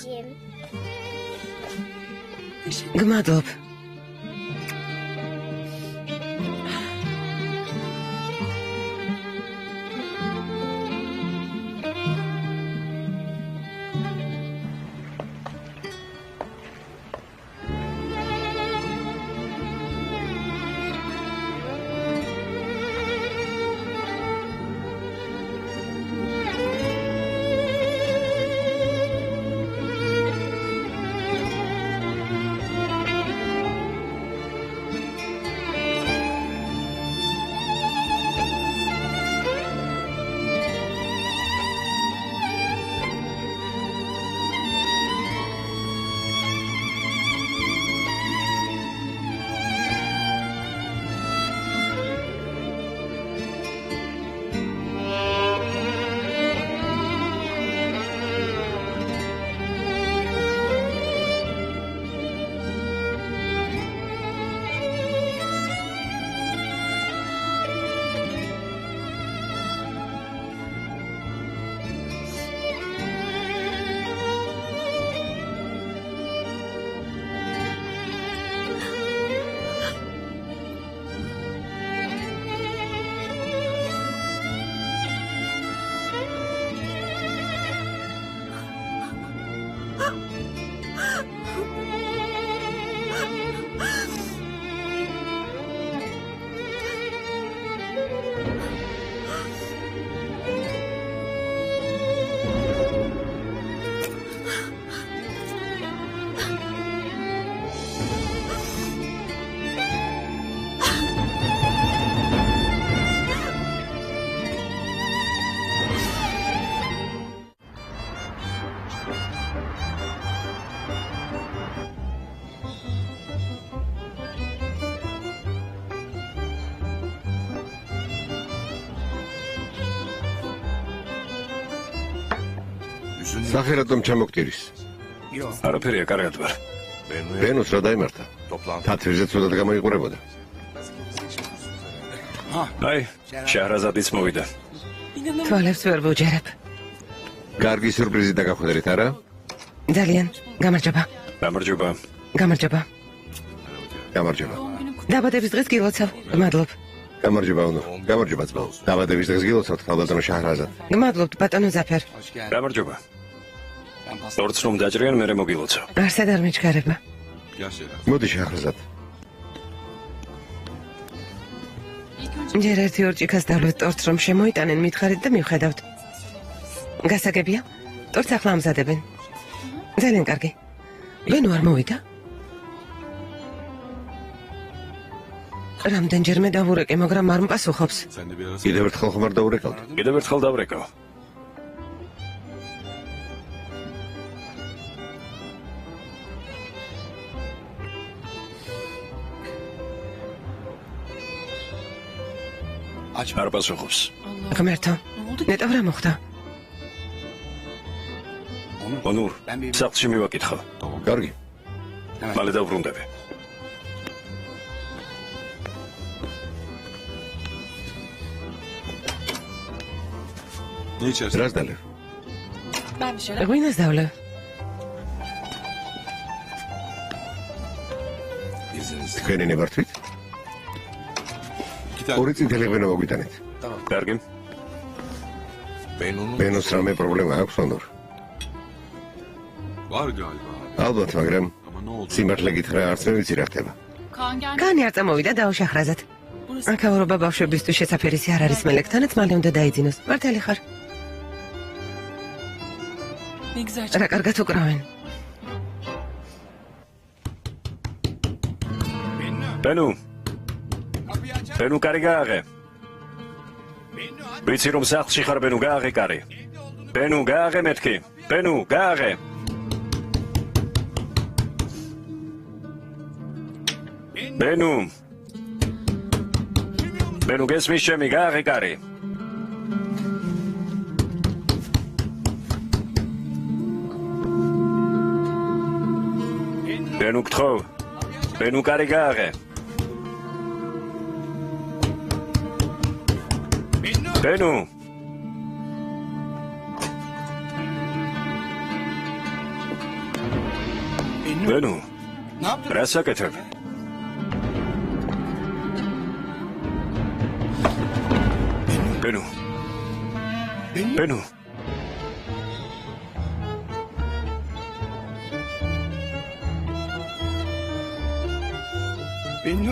[SPEAKER 4] გმადლობ.
[SPEAKER 1] სახე რატომ ჩამოგტირის?
[SPEAKER 3] არაფერია, კარგად ვარ.
[SPEAKER 1] ბენუს რა დაიმართა? თათბირზე ცუდად გამოიყურებოდა.
[SPEAKER 3] აი, შაჰრაზადის მოვიდა.
[SPEAKER 4] თვალებს ვერ ვუჯერებ.
[SPEAKER 1] კარგი სიურპრიზი დაგახვედრით, არა?
[SPEAKER 4] ძალიან გამარჯობა.
[SPEAKER 3] გამარჯობა.
[SPEAKER 4] გამარჯობა.
[SPEAKER 1] გამარჯობა.
[SPEAKER 4] დაბადების დღეს გილოცავ. მადლობ.
[SPEAKER 1] გამარჯობა, უნო. გამარჯობა, ძმაო. დაბადების დღეს გილოცავთ, ხალბატონო შაჰრაზად.
[SPEAKER 4] მადლობთ, ბატონო ზაფერ.
[SPEAKER 3] გამარჯობა. ორც რომ დაჭრიან, მე მოგილოცავ.
[SPEAKER 4] არსად არ მიჩქარება.
[SPEAKER 1] მოდი შაჰრაზად.
[SPEAKER 4] ჯერ ერთი ორჭიქას დავლეთ ტორტს რომ შემოიტანენ, მითხარით და მივხედავთ. გასაგებია? ტორტს ახლა ამზადებენ. ძალიან კარგი. ბენო არ მოვიდა? რამდენჯერმე დავურეკე, მაგრამ არ მპასუხობს.
[SPEAKER 1] კიდევ ერთხელ ხომ არ დაურეკავთ?
[SPEAKER 3] კიდევ ერთხელ დავრეკავ. არ პასუხობს.
[SPEAKER 4] ღმერთო, ნეტავ რა მოხდა?
[SPEAKER 3] ონურ, სახლში მივაკითხავ.
[SPEAKER 1] კარგი.
[SPEAKER 3] მალე დავბრუნდები.
[SPEAKER 1] რას დალევ?
[SPEAKER 4] ღვინოს დავლევ.
[SPEAKER 1] თქვენი ნებართვით? ორი წითელი ღვინო მოგვიტანეთ.
[SPEAKER 3] კარგი.
[SPEAKER 1] ბენოს რამე პრობლემა აქვს, ონურ? ალბათ, მაგრამ სიმართლე გითხრა, არც მე ვიცი რა ხდება.
[SPEAKER 4] კანი არ წამოვიდა დაუშაჰრაზად. აქაურობა ბავშვებისთვის შესაფერისი არ არის მელეკთანაც, მალე უნდა დაიძინოს. მართალი ხარ? რა კარგად უკრავენ.
[SPEAKER 3] ბენუ. ბენუ კარი გააღე. ვიცი რომ სახლში ხარ, ბენუ გააღე კარი. ბენუ გააღე მეთქი. ბენუ გააღე. ბენუ. ბენუ გესმის ჩემი, გააღე კარი. ბენუ გთხოვ. ბენუ კარი გააღე. ბენუ. ბენუ. რა საკეთებ? ბენუ. ბენუ.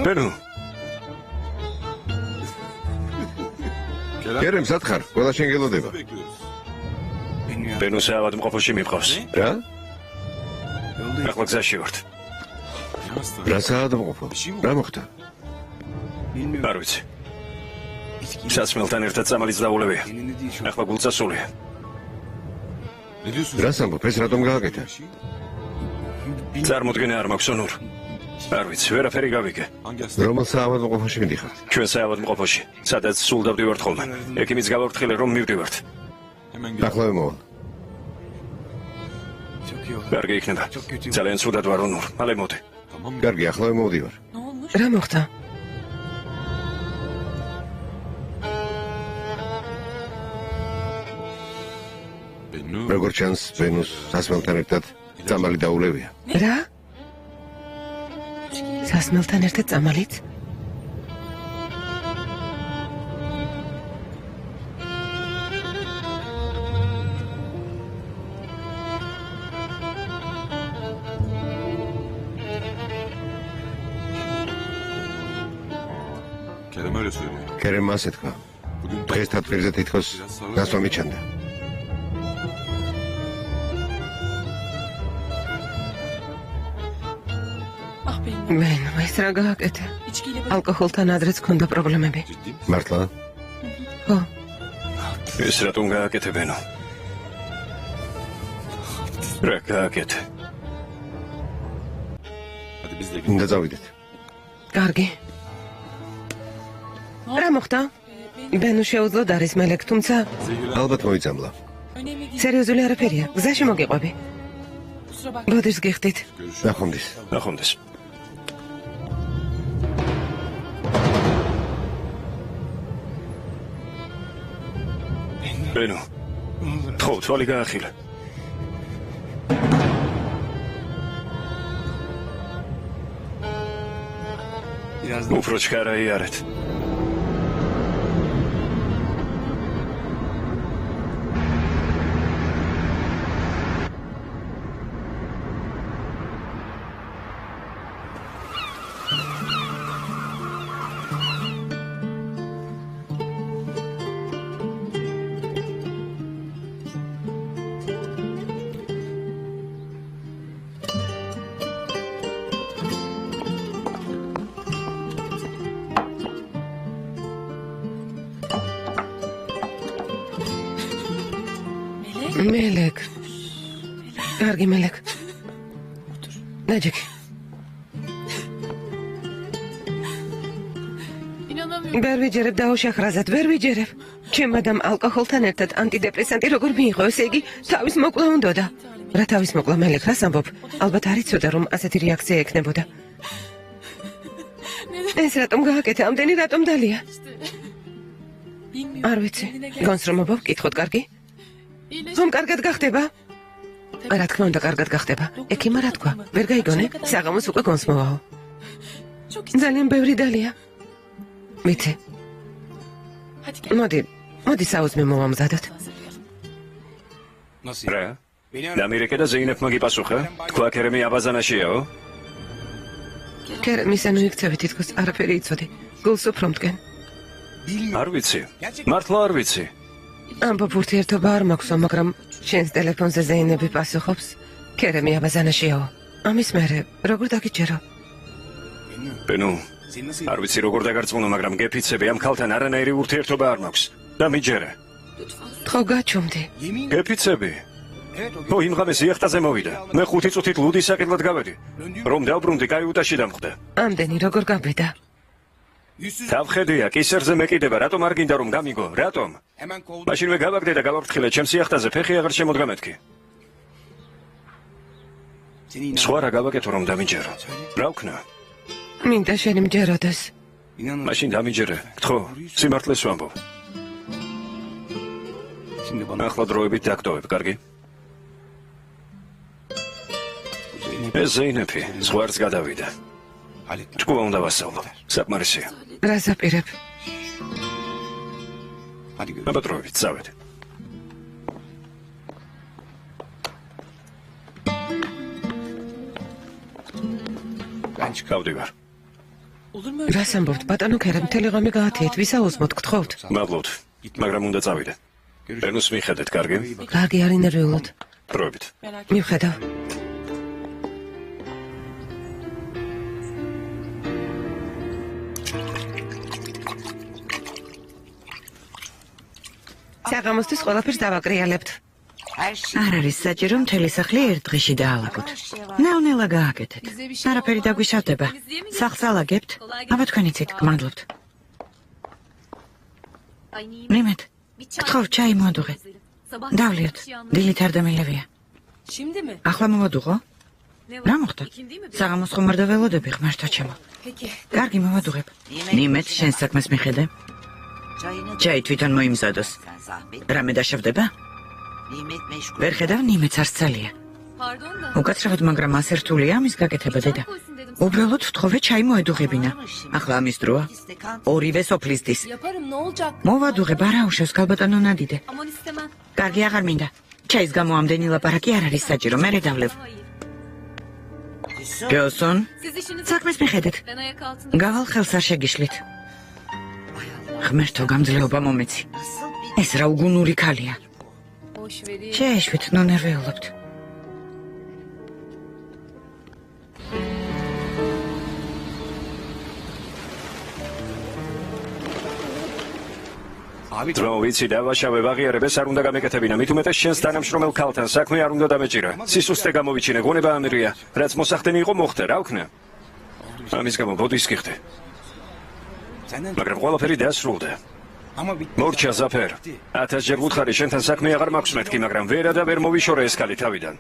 [SPEAKER 3] ბენუ.
[SPEAKER 1] კერემ, სათხარ, ყველა შენ გელოდება.
[SPEAKER 3] ბენუ საავადმყოფოში მიყავს.
[SPEAKER 1] რა?
[SPEAKER 3] ახლა გზაში ვართ.
[SPEAKER 1] რა საავადმყოფო? რა მოხდა?
[SPEAKER 3] არ ვიცი. სასმელთან ერთად წამალიც დაულევია. ახლა გულწასულია.
[SPEAKER 1] რას ამბობ, ეს რატომ გააკეთა?
[SPEAKER 3] წარმოდგენა არ მაქვს, ონურ. არ ვიცი, ვერაფერი გავიგე.
[SPEAKER 1] რომელ საავადმყოფოში მიდიხართ?
[SPEAKER 3] ჩვენ საავადმყოფოში, სადაც სულ დავდივართ ხოლმე. ექიმიც გავაფრთხილე, რომ მივდივართ.
[SPEAKER 1] ახლავე მოვალ.
[SPEAKER 3] კარგი იქნება. ძალიან ცუდად ვარ, ონურ. მალე მოდი.
[SPEAKER 1] კარგი, ახლავე მოვდივარ.
[SPEAKER 4] რა მოხდა?
[SPEAKER 1] როგორც ჩანს, ბენუს სასმელთან ერთად წამალი დაულევია.
[SPEAKER 4] რა? სასმელთან ერთად წამალით?
[SPEAKER 1] კერემ ასე თქვა. დღეს თათბირზე თითქოს გასვლა მიჩანდა.
[SPEAKER 4] ბენო, ეს რა გააკეთა? ალკოჰოლთან ადრეც ქონდა პრობლემები.
[SPEAKER 1] მართლა?
[SPEAKER 4] ხო.
[SPEAKER 3] ეს რატომ გააკეთე, ბენო? რა გააკეთე?
[SPEAKER 1] უნდა წავიდეთ.
[SPEAKER 4] კარგი. რა მოხდა? ბენო შეუძლოდ არის მელეკ, თუმცა
[SPEAKER 1] ალბათ მოიწამლა.
[SPEAKER 4] სერიოზული არაფერია. გზაში მოგიყვები. ბოდიშს გიხდით.
[SPEAKER 1] ნახვამდის.
[SPEAKER 3] ნახვამდის. ბენო, ხო, თვალი გაახილა. უფრო ჩქარა იარეთ.
[SPEAKER 4] მელეკ. კარგი მელეკ. ნაჯიკი. ვერ ვიჯერებ დაუშახრაზად, ვერ ვიჯერებ. ჩემ ადამ ალკოჰოლთან ერთად ანტიდეპრესანტი როგორ მიიღო, ესე იგი, თავის მოკლა უნდოდა. რა თავის მოკლა მელეკ, რას ამბობ? ალბათ არ იცოდა, რომ ასეთი რეაქცია ექნებოდა. ეს რატომ გააკეთა, ამდენი რატომ დალია? არ ვიცი. გონს რომ მობ, კითხოთ, კარგი? ხომ კარგად გახდება? რა თქმა უნდა, კარგად გახდება. ექიმა რა თქვა? ვერ გაიგონე? საღამოს უკვე გონს მოვაო. ძალიან ბევრი დალია. მიცე. მოდი საუზმე მოვამზადოთ.
[SPEAKER 3] რა? დამირეკე და ზეინებმა გიპასუხა? თქვა ქერემი აბაზანაშიაო?
[SPEAKER 4] ქერემის ანუ იქცევი თითქოს არაფერი იცოდი. გულს უფრო მდგენ.
[SPEAKER 3] არ ვიცი. მართლა არ ვიცი.
[SPEAKER 4] ამბობ ურთიერთობა არ მაქვსო, მაგრამ შენს ტელეფონზე ზეინები პასუხობს. ქერემი აბაზანაშიაო. ამის მერე როგორ დაგიჯერო?
[SPEAKER 3] ბენო, არ ვიცი როგორ დაგარწმუნო, მაგრამ გეფიცები ამ ქალთან არანაირი ურთიერთობა არ მაქვს. და მიჯერე.
[SPEAKER 4] ხო გაჩუმდი.
[SPEAKER 3] გეფიცები. ო, იმ ღამეს იახტაზე მოვიდა. მე 5 წუთით ლუდის საკითხად გავედი. რომ დავბრუნდი, კაი უტაში დამხვდა.
[SPEAKER 4] ამდენი როგორ გაბედა?
[SPEAKER 3] თავხედია, კისერზე მეკიდება, რატომ არ გინდა რომ გამიგო? რატომ? მაშინვე გავაგდე და გავაფრთხილე ჩემს იახტაზე, ფეხი აღარ შემოდგამეთქი. სხვა რა გავაკეთო რომ დამიჯერო? რა ვქნა?
[SPEAKER 4] მინდა შენი მჯეროდეს.
[SPEAKER 3] მაშინ დამიჯერე, გთხოვ, სიმართლეს ვამბობ. ახლა დროებით დაგტოვებ, კარგი? ეს ზეინები, ზღვარს გადავიდა. ჭკუა უნდა ვასწავლო, საკმარისია.
[SPEAKER 4] რა ზაპირებ?
[SPEAKER 3] აბა დროებით, წავედ. გავდივარ.
[SPEAKER 4] რას ამბობთ, ბატონო ქერემ თელეგრამი გაათიეთ, ვისაუზმოთ, გთხოვთ.
[SPEAKER 3] მადლობთ, მაგრამ უნდა წავიდე. ბენოს მიხედეთ, კარგი?
[SPEAKER 4] კარგი, არ ინერვიულოთ.
[SPEAKER 3] დროებით.
[SPEAKER 4] მივხედავ. საღამოსთვის ყველაფერს დავაკრიალებთ.
[SPEAKER 2] არ არის საჭირო მთელი სახლი ერთ დღეში დაალაგოთ. ნელ-ნელა გააკეთეთ. არაფერი დაგვიშავდება. სახლს ალაგებთ. აბა თქვენ იცით, გმადლობთ. ნიმეთ, გთხოვ, ჩაი მოადუღე. დავლიოთ, დილით არ დამილევია. ახლა მოვადუღო? რა მოხდა? საღამოს ხომ არ დაველოდები, ღმერთო ჩემო. კარგი, მოვადუღებ. ნიმეთ, შენ საქმეს მიხედე. ჩაი თვითონ მოიმზადოს. რამე დაშავდება? ვერ ხედავ, ნიმეც არც ძალია. უკაცრავად, მაგრამ ასე რთულია ამის გაკეთება, დედა. უბრალოდ ვთხოვე, ჩაი მოედუღებინა. ახლა ამის დროა. ორივე სოფლისდის. მოვადუღებ, არა უშავს, ქალბატონო ნადიდე. კარგი, აღარ მინდა. ჩაის გამო ამდენი ლაპარაკი არ არის საჭირო, მერე დავლევ. გეოსონ, საქმეს მიხედეთ. გავალ ხელს არ შეგიშლით. ღმერთო, გამძლეობა მომეცი. ეს რა უგუნური ქალია. შეეშვით, ნუ ნერვიულობთ.
[SPEAKER 3] დრო ვიცი, დავაშავებ, აღიარებ, ეს არ უნდა გამეკეთებინა. მით უმეტეს შენს თანამშრომელ ქალთან საქმე არ უნდა დამეჭირა. სისუსტე გამოვიჩინე, გონება ამირია. რაც მოსახდენი იყო, მოხდა, რა ვქნა? ამის გამო ბოდის გიხდე. მაგრამ ყველაფერი დასრულდა. მორჩა ზაფერ, 1000-ჯერ ვუთხარი, შენთან საქმე აღარ მაქვს მეთქი, მაგრამ ვერა და ვერ მოვიშორე ეს ქალი თავიდან.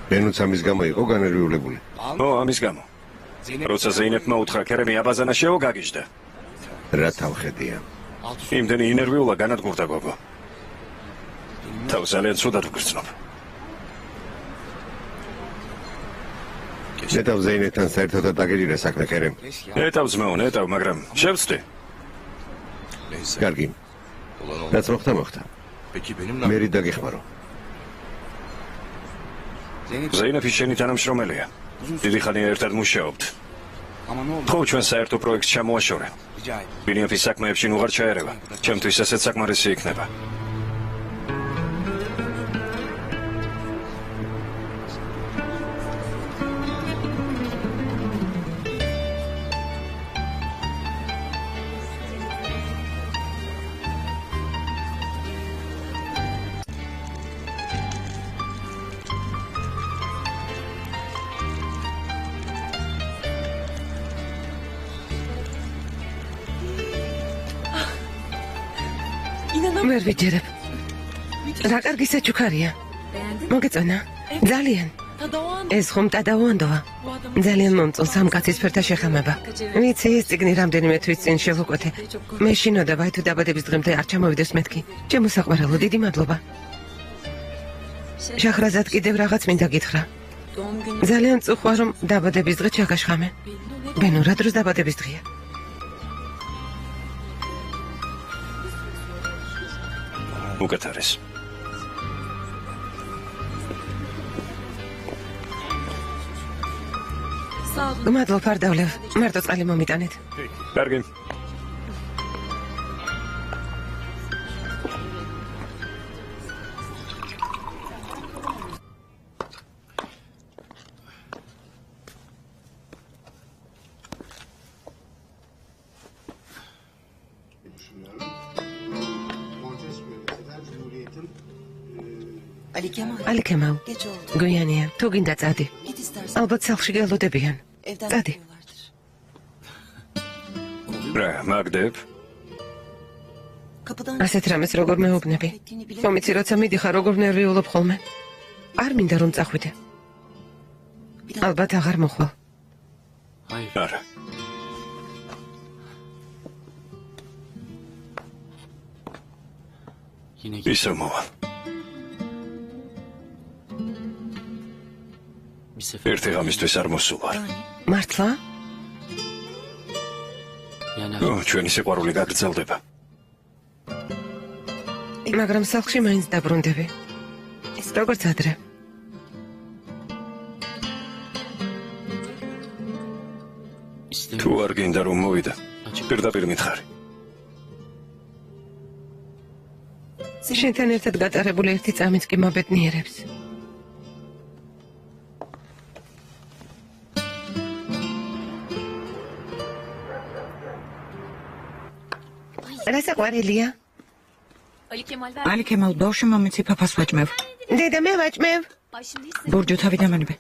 [SPEAKER 1] ბენოც ამის გამო იყო განერვიულებული.
[SPEAKER 3] ო, ამის გამო. როცა ზეინებმა უთხრა ქერემი აბაზანაშეო, გაგიჟდა.
[SPEAKER 1] რა თავხედია?
[SPEAKER 3] იმდენი ინერვიულა განადგურდა გოგო. თავს ძალიან ცუდად ვგრძნობ.
[SPEAKER 1] ნეტავ ზეინეთთან საერთოდად დაგეჯირა საქმე კერემ.
[SPEAKER 3] ნეტავ ძმაო, ნეტავ, მაგრამ შევწდი.
[SPEAKER 1] კარგი. რაც მოხდა. მერი დაგეხმარო.
[SPEAKER 3] ზეინეფი შენი თანამშრომელია. დიდი ხანია ერთად მუშაობთ. ხო, ჩვენ საერთო პროექტს ჩამოაშორე. ბინიაფის საქმეებში ნუ აღარ ჩაერევა. ჩემთვის ესეც საკმარისი იქნება.
[SPEAKER 4] ვერ ვიჯერებ. რა კარგი საჩუქარია. მოგეწონა? ძალიან. ეს ხომ ტადაუანდოა. ძალიან მომწონს ამ კაცის ფერთა შეხამება. ვიცი, ეს წიგნი რამდენიმე თვის წინ შევუკვეთე. მე შინოდა ვაი თუ დაბადების დღემდე არ ჩამოვიდეს მეთქი. ჩემო საყვარელო, დიდი მადლობა. შახრაზად კიდევ რაღაც მინდა გითხრა. ძალიან წუხვა რომ დაბადების დღე ჩაგაშხამე. ბენო, რა დროს დაბადების დღეა?
[SPEAKER 3] უკეთ არის.
[SPEAKER 4] მადლობ, არ დავლევ. მარტო წყალი მომიტანეთ.
[SPEAKER 3] კარგი.
[SPEAKER 4] ალიქემავ, გვიანია, თუ გინდა წადი. ალბათ სახლში გელოდებიან. წადი.
[SPEAKER 3] რა, მაგდებ?
[SPEAKER 4] ასეთ რამეს როგორ მეუბნები? მომიცი, როცა მიდიხარ, როგორ ნერვიულობ ხოლმე. არ მინდა რომ წახვიდე. ალბათ აღარ მოხვალ.
[SPEAKER 3] არა. ისე მოვა. ერთი ღამისთვის არ მოსულვარ.
[SPEAKER 4] მართლა?
[SPEAKER 3] ჩვენი სიყვარული გაგრძელდება.
[SPEAKER 4] მაგრამ სახლში მაინც დაბრუნდები. როგორც ადრე.
[SPEAKER 3] თუ არ გინდა რომ მოვიდა, პირდაპირ მითხარი.
[SPEAKER 4] შენთან ერთად გატარებული ერთი წამიც კი მაბედნიერებს. რა საყვარელია?
[SPEAKER 2] ალიქემალ, ბავშვი მომიცი ფაფას ვაჭმევ.
[SPEAKER 4] დედა, მე ვაჭმევ.
[SPEAKER 2] ბურჯო თავი დამანებე.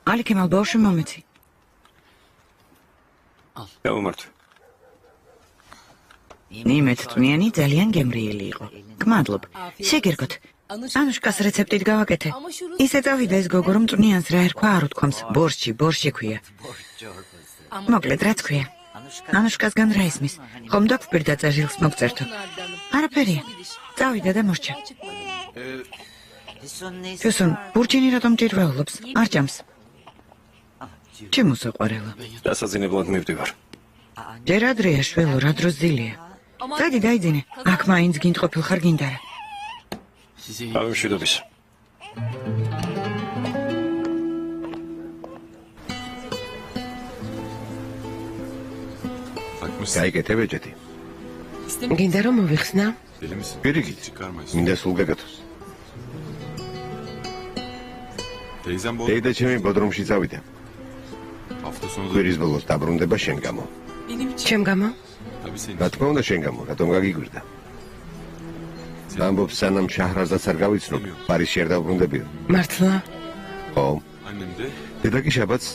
[SPEAKER 2] ალიქემალ, ბავშვი მომიცი.
[SPEAKER 3] დავუმართვე.
[SPEAKER 2] ნიმეთ წვნიანი ძალიან გემრიელი იყო. გმადლობ. შეგერგოთ. ანუშკას რეცეპტით გავაკეთე. ისე წავიდა ეს გოგო რომ წვნიანს რა ერქვა არ უთქვამს. ბორშჩი ქვია. მოკლედ რაც ქვია. ანუშკასგან რა ისმის? ხომ დაგვპირდა წერილს მოგწერთო? არაფერია. წავიდა და მოსჩა. თესონ, ბურჯინი რატომ ჭირვეულობს? არ ჭამს. ჩემო საყვარელო.
[SPEAKER 3] დასაძინებლად მივდივარ.
[SPEAKER 2] ჯერ ადრეა შველო, რა დროს ძილია. წადი დაიძინე. აქ მაინც გინდყოფილ ხარ გინდა რა.
[SPEAKER 3] ავიმშვიდობის.
[SPEAKER 1] გაიგეთე ბეჭედი.
[SPEAKER 4] გინდა რომ მოვიხსნა?
[SPEAKER 1] პირიქით. მინდა სულ გაკეთოს. დედა ჩემი ბოდრომში წავიდა. კვირის ბოლოს დაბრუნდება შენ გამო.
[SPEAKER 4] ჩემ გამო?
[SPEAKER 1] რა თქმა უნდა შენ გამო, რატომ გაგიგვირდა? ამბობს სანამ შაჰრაზადს არ გავიცნობ, პარიზში არ დავბრუნდებიო.
[SPEAKER 4] მართლა?
[SPEAKER 1] ხო. დედა კი შაბათს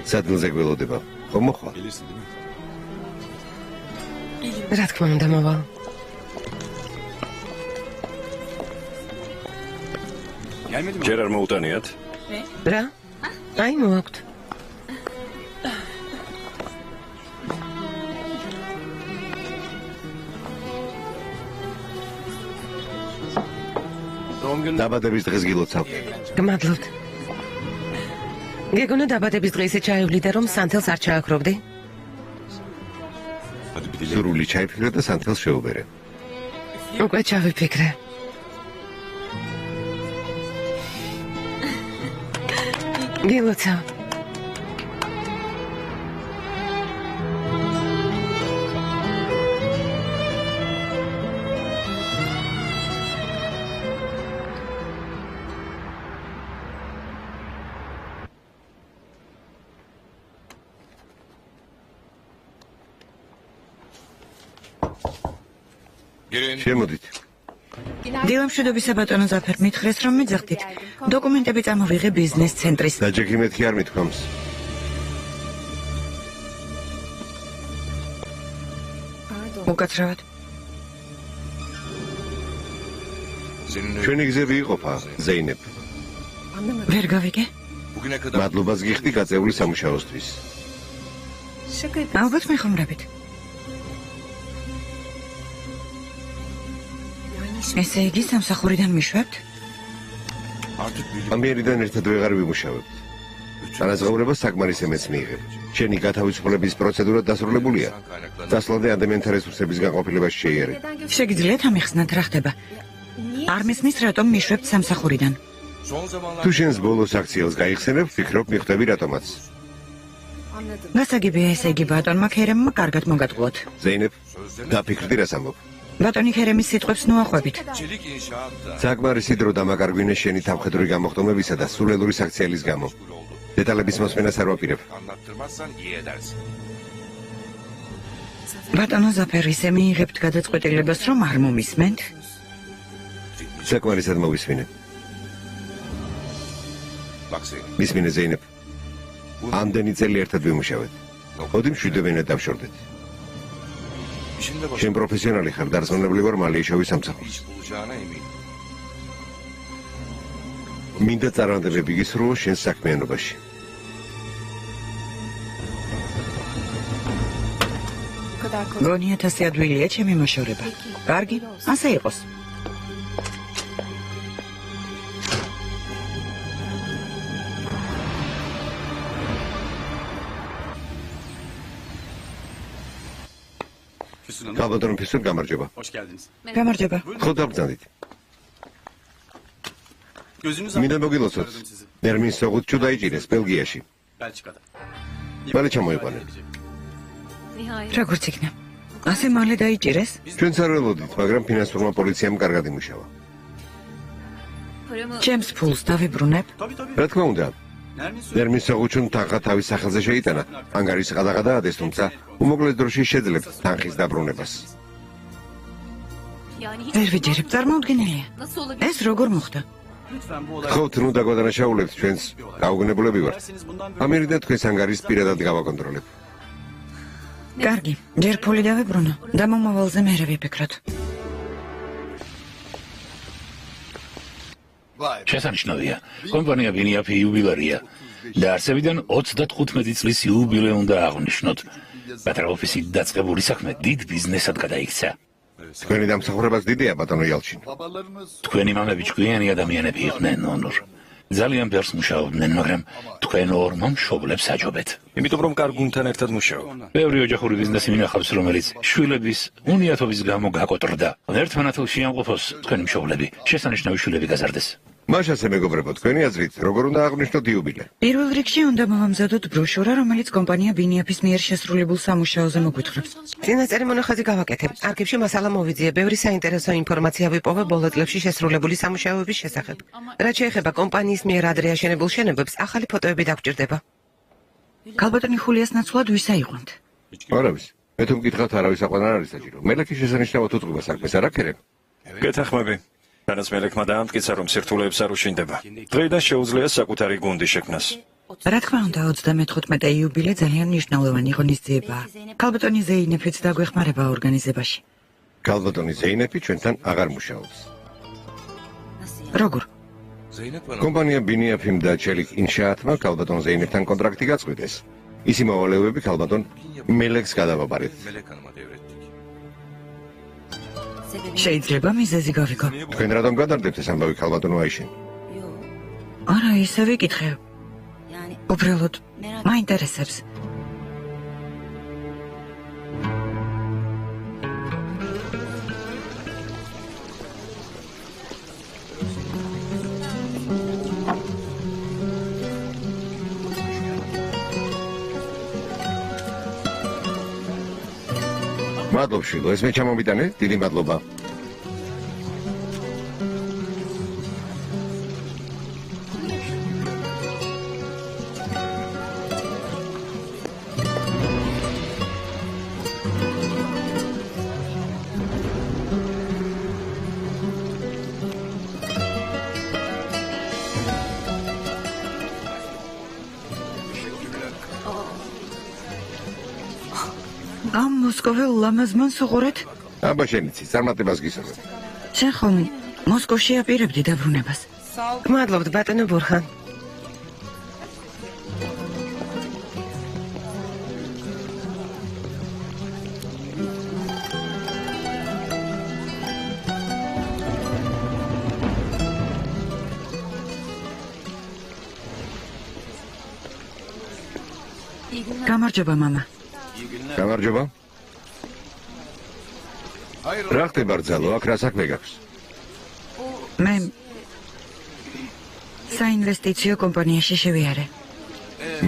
[SPEAKER 1] სადგილზე გველოდება. ხომ მოხვალ?
[SPEAKER 4] რა თქმა უნდა მოვალ.
[SPEAKER 3] ჯერ არ მოუტანიათ?
[SPEAKER 4] რა? აი მოაქვთ.
[SPEAKER 1] დაბადების დღეს გილოცავთ.
[SPEAKER 4] გმადლობთ. გეგონა დაბადების დღეზე ჩაივლიდა რომ სანთელს არ ჩააქრობდი?
[SPEAKER 1] სრული ჩაიფიქრე და სანთელს შეუბერე.
[SPEAKER 4] უკვე ჩავიფიქრე. გილოცავ.
[SPEAKER 1] შემოდით.
[SPEAKER 2] დილამშვიდობისა ბატონო ზაფერ, მითხრეს რომ მიძახდით. დოკუმენტები წამოვიღე ბიზნეს ცენტრის.
[SPEAKER 1] და ჯექი მეთქი არ მithქვამს.
[SPEAKER 2] უკაცრავად.
[SPEAKER 1] ჩვენი გზები იყოფა, ზეინებ.
[SPEAKER 2] ვერ გავიგე?
[SPEAKER 1] მადლობას გიხდი გაწეული სამუშაოსთვის.
[SPEAKER 2] ალბათ მეხომრებით. ესე იგი სამსახურიდან მიშვებთ?
[SPEAKER 1] ამიერიდან ერთად ვეღარ ვიმუშავებთ. თანაზღაურება საკმარის ემეც მიიღებ. შენი გათავისუფლების პროცედურა დასრულებულია. დასვლამდე ადამიანთა რესურსების განყოფილებაში შეიარე.
[SPEAKER 2] შეგიძლიათ ამიხსნათ რა ხდება? არ მისმის რატომ მიშვებთ სამსახურიდან?
[SPEAKER 1] თუ შენს ბოლოს აქციელს გაიხსენებ, ვფიქრობ მიხვდები რატომაც.
[SPEAKER 2] გასაგებია ესე იგი ბატონმა ქერემმა კარგად მოგატყუოთ.
[SPEAKER 1] ზეინებ, დაფიქრდი რას ამბობ.
[SPEAKER 2] ბატონი ქერემის სიტყვებს ნუახვებით.
[SPEAKER 1] საკმარისი დრო დამაკარგვინე შენი თავხედროი გამოხდომებისა და სულელური საქციელის გამო. დეტალების მოსმენას არ ვაპირებ.
[SPEAKER 2] ბატონო ზაფერ, ისე მიიღებთ გადაწყვეტილებას რომ არ მომისმენთ?
[SPEAKER 1] საკმარისად მოვისმინე. მისმინე ზეინებ. ამდენი წელი ერთად ვიმუშავეთ. ოდი მშვიდობიანად დავშორდეთ. შენ პროფესიონალი ხარ, დარწმუნებული ვარ მალე იშოვი სამსახურს. მინდა წარმატებები გისურვო შენს საქმიანობაში.
[SPEAKER 2] გონიათ ასე ადვილია ჩემი მოშორება. კარგი, ასე იყოს.
[SPEAKER 1] გაბატონო ფისურ გამარჯობა.
[SPEAKER 2] გამარჯობა.
[SPEAKER 1] ხო დაბრძანდით. მინდა მოგილოცოთ. ნერმინ სოღუჩუ დაიჭირეს ბელგიაში. მალე ჩამოიყვანე.
[SPEAKER 2] როგორც იქნა? ასე მალე დაიჭირეს?
[SPEAKER 1] ჩვენც არ ველოდით, მაგრამ ფინანსურმა პოლიციამ კარგად იმუშავა.
[SPEAKER 2] ჩემს ფულს დავიბრუნებ?
[SPEAKER 1] რა თქმა უნდა. ნერმინ სოღუჩუნ თანხა თავის სახელზე შეიტანა. ანგარის ყადაღა დაადეს, თუმცა უმოკლეს დროში შეძლებთ თანხის დაბრუნებას.
[SPEAKER 2] ვერ ვიჯერებ, წარმოუდგენელია. ეს როგორ მოხდა?
[SPEAKER 1] ხო, თუნ დაგვადანაშაულებთ ჩვენს გაუგნებულები ვართ. ამერიდან თქვენს ანგარის პირადად გავაკონტროლებ.
[SPEAKER 2] კარგი, ჯერ ფული დავიბრუნო და მომავალზე მერე ვიფიქროთ.
[SPEAKER 5] შესანიშნავია, კომპანია ბინიაფი იუბილარია და არსებიდან 35 წლის იუბილე უნდა აღნიშნოთ. პატრა ოფისი დაწყებული საქმე დიდ ბიზნესად გადაიქცა.
[SPEAKER 1] თქვენი დამსახურებაც დიდია, ბატონო იალჩინ.
[SPEAKER 5] თქვენი მამები ჭკვიანი ადამიანები იყვნენ, ონურ. ძალიან ბევრს მუშაობდნენ, მაგრამ თქვენ ორმა მშობლებს აჯობეთ.
[SPEAKER 3] იმიტომ რომ კარგუნთან ერთად მუშაობ.
[SPEAKER 5] ბევრი ოჯახური ბიზნესი მინახავს, რომელიც შვილების უნიათობის გამო გაკოტრდა. ერთმანეთელ შეამყოფოს თქვენი მშობლები, შესანიშნავი შვილები გაზარდეს.
[SPEAKER 1] მაშასე მეგობრებო, თქვენი აზრით, როგორ უნდა აღნიშნოთ იუბილე?
[SPEAKER 2] პირველ რიგში უნდა მოვამზადოთ ბროშურა, რომელიც კომპანია ბინიაფის მიერ შესრულებულ სამუშაოზე მოგვითხრობს.
[SPEAKER 4] წინაწერი მონახაზი გავაკეთე. არქივში მასალა მოვიძიე, ბევრი საინტერესო ინფორმაცია ვიპოვე ბოლო წლებში შესრულებული სამუშაოების შესახებ. რაც შეეხება კომპანიის მიერ ადრე აშენებულ შენობებს, ახალი ფოტოები დაგჭირდება.
[SPEAKER 2] ქალბატონი ხულიას ნაცვლად ვის აიყვანთ?
[SPEAKER 1] არავის. მე თუ მკითხავთ, არავის აყვანა არ არის საჭირო. მელექი შესანიშნავად უწყება საქმეს, არ აქერებ?
[SPEAKER 3] გეთახმები. თანაც მელექმა დაამტკიცა, რომ სირთულეებს არ უშინდება. დღეიდან შეუძლია საკუთარი გუნდი შექმნას.
[SPEAKER 2] რა თქმა უნდა, 35 იუბილე ძალიან მნიშვნელოვანი ღონისძიებაა. ქალბატონი ზეინეფიც დაგვეხმარება ორგანიზებაში.
[SPEAKER 1] ქალბატონი ზეინეფი ჩვენთან აღარ მუშაობს.
[SPEAKER 2] როგორ?
[SPEAKER 1] კომპანია ბინიაფიმ და ჩელიქ ინშაატმა ქალბატონ ზეინეფთან კონტრაქტი გაწყვიტეს. ისი მოვალეობები ქალბატონ მელექს გადავაბარეთ.
[SPEAKER 2] შეიძლება მიზეზი გავიგო.
[SPEAKER 1] თქვენ რატომ გადარდებთ ეს ამბავი ქალბატონო აიშენ?
[SPEAKER 2] არა, ისე ვიკითხე. უბრალოდ მაინტერესებს.
[SPEAKER 1] მადლობ შილო, ეს მე ჩამომიტანე? დიდი მადლობა.
[SPEAKER 2] ამ მოსკოველ ლამაზმან სუღურეთ?
[SPEAKER 1] აბა შენიცი, წარმატებას გისურვებ.
[SPEAKER 2] შენ ხომ მოსკოვში აპირებდი დაბრუნებას?
[SPEAKER 4] გმადლობთ ბატონო ბურხან.
[SPEAKER 2] გამარჯობა მამა.
[SPEAKER 1] გამარჯობა. რა ხდება ბრძალო, აქ რა საქმე გაქვს?
[SPEAKER 2] მე საინვესტიციო კომპანიაში შევიარე.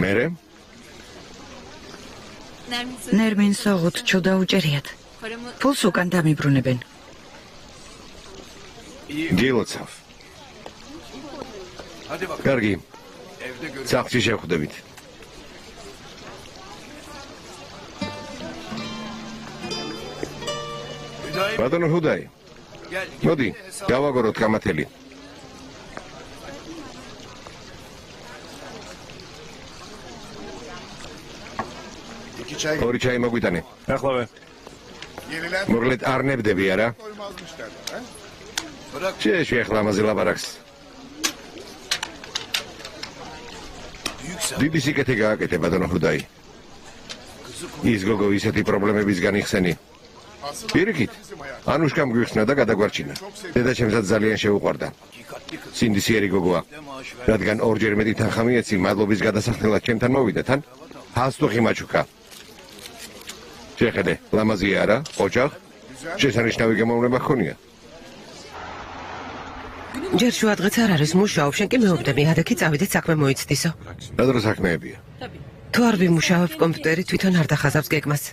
[SPEAKER 1] მერე?
[SPEAKER 2] ნერმინ სოღუთ ჩუდაუჭერიათ. ფულს უკან დამიბრუნებენ.
[SPEAKER 1] გილოცავ. კარგი. სახლში შევხვდებით. ბატონო ჰუდაი, მოდი, დავაგოროთ კამათელი. ორი ჩაი მოგვიტანე.
[SPEAKER 3] ახლავე.
[SPEAKER 1] მოგლეთ არ ნებდები არა? შეეხლა ამაზე ლაბარაკს. დიდი სიკეთე გააკეთე ბატონო ჰუდაი. ის გოგო ისეთი პრობლემებისგან იხსენი. პირიქით, ანუშკამ გვიხსნა და გადაგვარჩინა. დედაჩემსაც ძალიან შეუყვარდა. სინდისიერი გოგოა. რადგან ორჯერ მეტი თანხა მიეცი, მადლობის გადასახდელად ჩემთან მოვიდა თან, ჰალსტუხი მაჩუკა. შეხედე, ლამაზია არა, ოჯახ? შესანიშნავი გემოვნება ჰქონია.
[SPEAKER 4] ჯერ შუადღეც არ არის მუშაობ, შენ კი მეუბნები, ადაკი წავიდეთ საქმე მოიცდისო.
[SPEAKER 1] რა დრო საქმეებია?
[SPEAKER 4] თუ არ ვიმუშავებ, კომპიუტერი თვითონ არ დახაზავს გეგმას.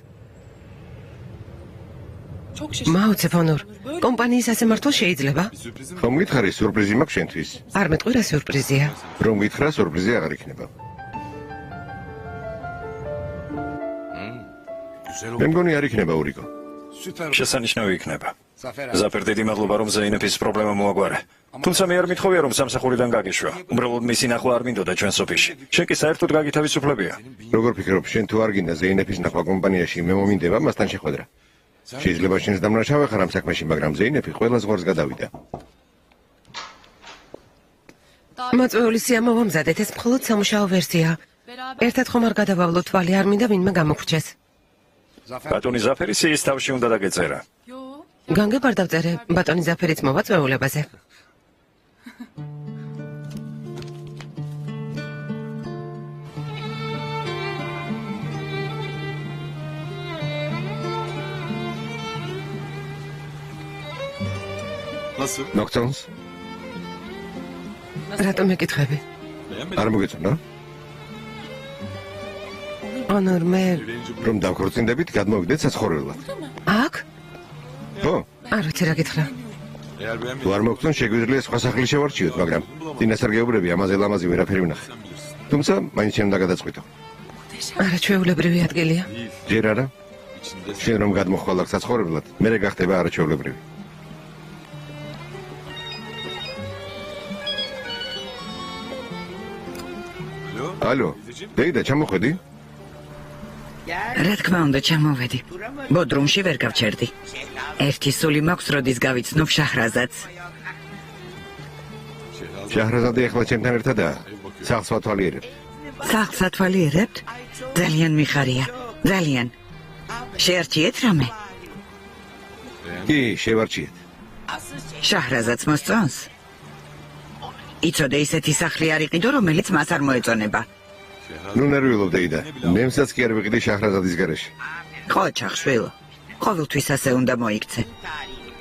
[SPEAKER 4] მაუცე ფონორ, კომპანიის ასემართვა შეიძლება?
[SPEAKER 1] ხომ გითხარი, სიურპრიზი მაქვს შენთვის?
[SPEAKER 4] არ მეტყვი რა სიურპრიზია.
[SPEAKER 1] რომ გითხრა, სიურპრიზი აღარ იქნება. მე მგონი არ იქნება ურიკო.
[SPEAKER 3] შესანიშნავი იქნება. ზაფერ დიდი მადლობა რომ ზეინეფის პრობლემა მოაგვარა. თუმცა მე არ მithოვია რომ სამსახურიდან გაგეშვა. უბრალოდ მისი ნახვა არ მინდოდა ჩვენ სოფიში. შენ კი საერთოდ გაგითავისუფლებია.
[SPEAKER 1] როგორ ფიქრობ, შენ თუ არ გინდა ზეინეფის ნახვა კომპანიაში, მე მომინდება მასთან შეხვედრა. შეიძლება შენს დამნაშავე ხარ ამ საქმეში, მაგრამ ზეინეფი ყველა ზღვარს გადავიდა.
[SPEAKER 4] მოწვეული სიამო მომზადეთ, ეს მხოლოდ სამუშაო ვერსია. ერთად ხომ არ გადავავლოთ თვალი, არ მინდა ვინმე გამოგრჩეს.
[SPEAKER 3] ბატონი ზაფერი სიის თავში უნდა დაგეწერა.
[SPEAKER 4] განგებ არ დავწერე, ბატონი ზაფერიც მოვა წვეულებაზე.
[SPEAKER 1] მოგწონს?
[SPEAKER 4] რატომ მეკითხები?
[SPEAKER 1] არ მოგეწონა?
[SPEAKER 4] ანორ მე
[SPEAKER 1] რომ დავქორწინდებით, გადმოვიდეთ საცხოვრებლად.
[SPEAKER 4] აქ?
[SPEAKER 1] ხო,
[SPEAKER 4] არ ვიცი რა გითხრა.
[SPEAKER 1] თუ არ მოგწონს, შეგვიძლია სხვა სახლი შევარჩიოთ, მაგრამ წინასარგებლები ამაზე ლამაზი ვერაფერი ვნახე. თუმცა, მაინც უნდა გადაწყვიტო.
[SPEAKER 4] არა ჩვეულებრივი ადგილია.
[SPEAKER 1] ჯერ არა? შენ რომ გადმოხვალ აქ საცხოვრებლად, მერე გახდება არაჩვეულებრივი. ალო, დეიდა, ჩამოხვედი?
[SPEAKER 2] რა თქმა უნდა, ჩამოვედი. ბოდრუმში ვერ გავჩერდი. ერთი სული მაქვს, როდის გავიცნობ შაჰრაზადს.
[SPEAKER 1] შაჰრაზადი ახლა ჩემთან ერთადაა. სახლს ვათვალიერებთ.
[SPEAKER 2] სახლს ათვალიერებთ? ძალიან მიხარია. ძალიან. შეარჩიეთ რამე?
[SPEAKER 1] კი, შევარჩიეთ.
[SPEAKER 2] შაჰრაზადს მოსწონს? იცოდე ისეთი სახლი არ იყიდო, რომელიც მას არ მოეწონება.
[SPEAKER 1] ნუ ნერვიულობ დეიდა. მემსაც კი არ ვიყიდი შაჰრაზადის გარეშე.
[SPEAKER 2] ხო, ჩახშვილო. ყოველთვის ასე უნდა მოიქცე.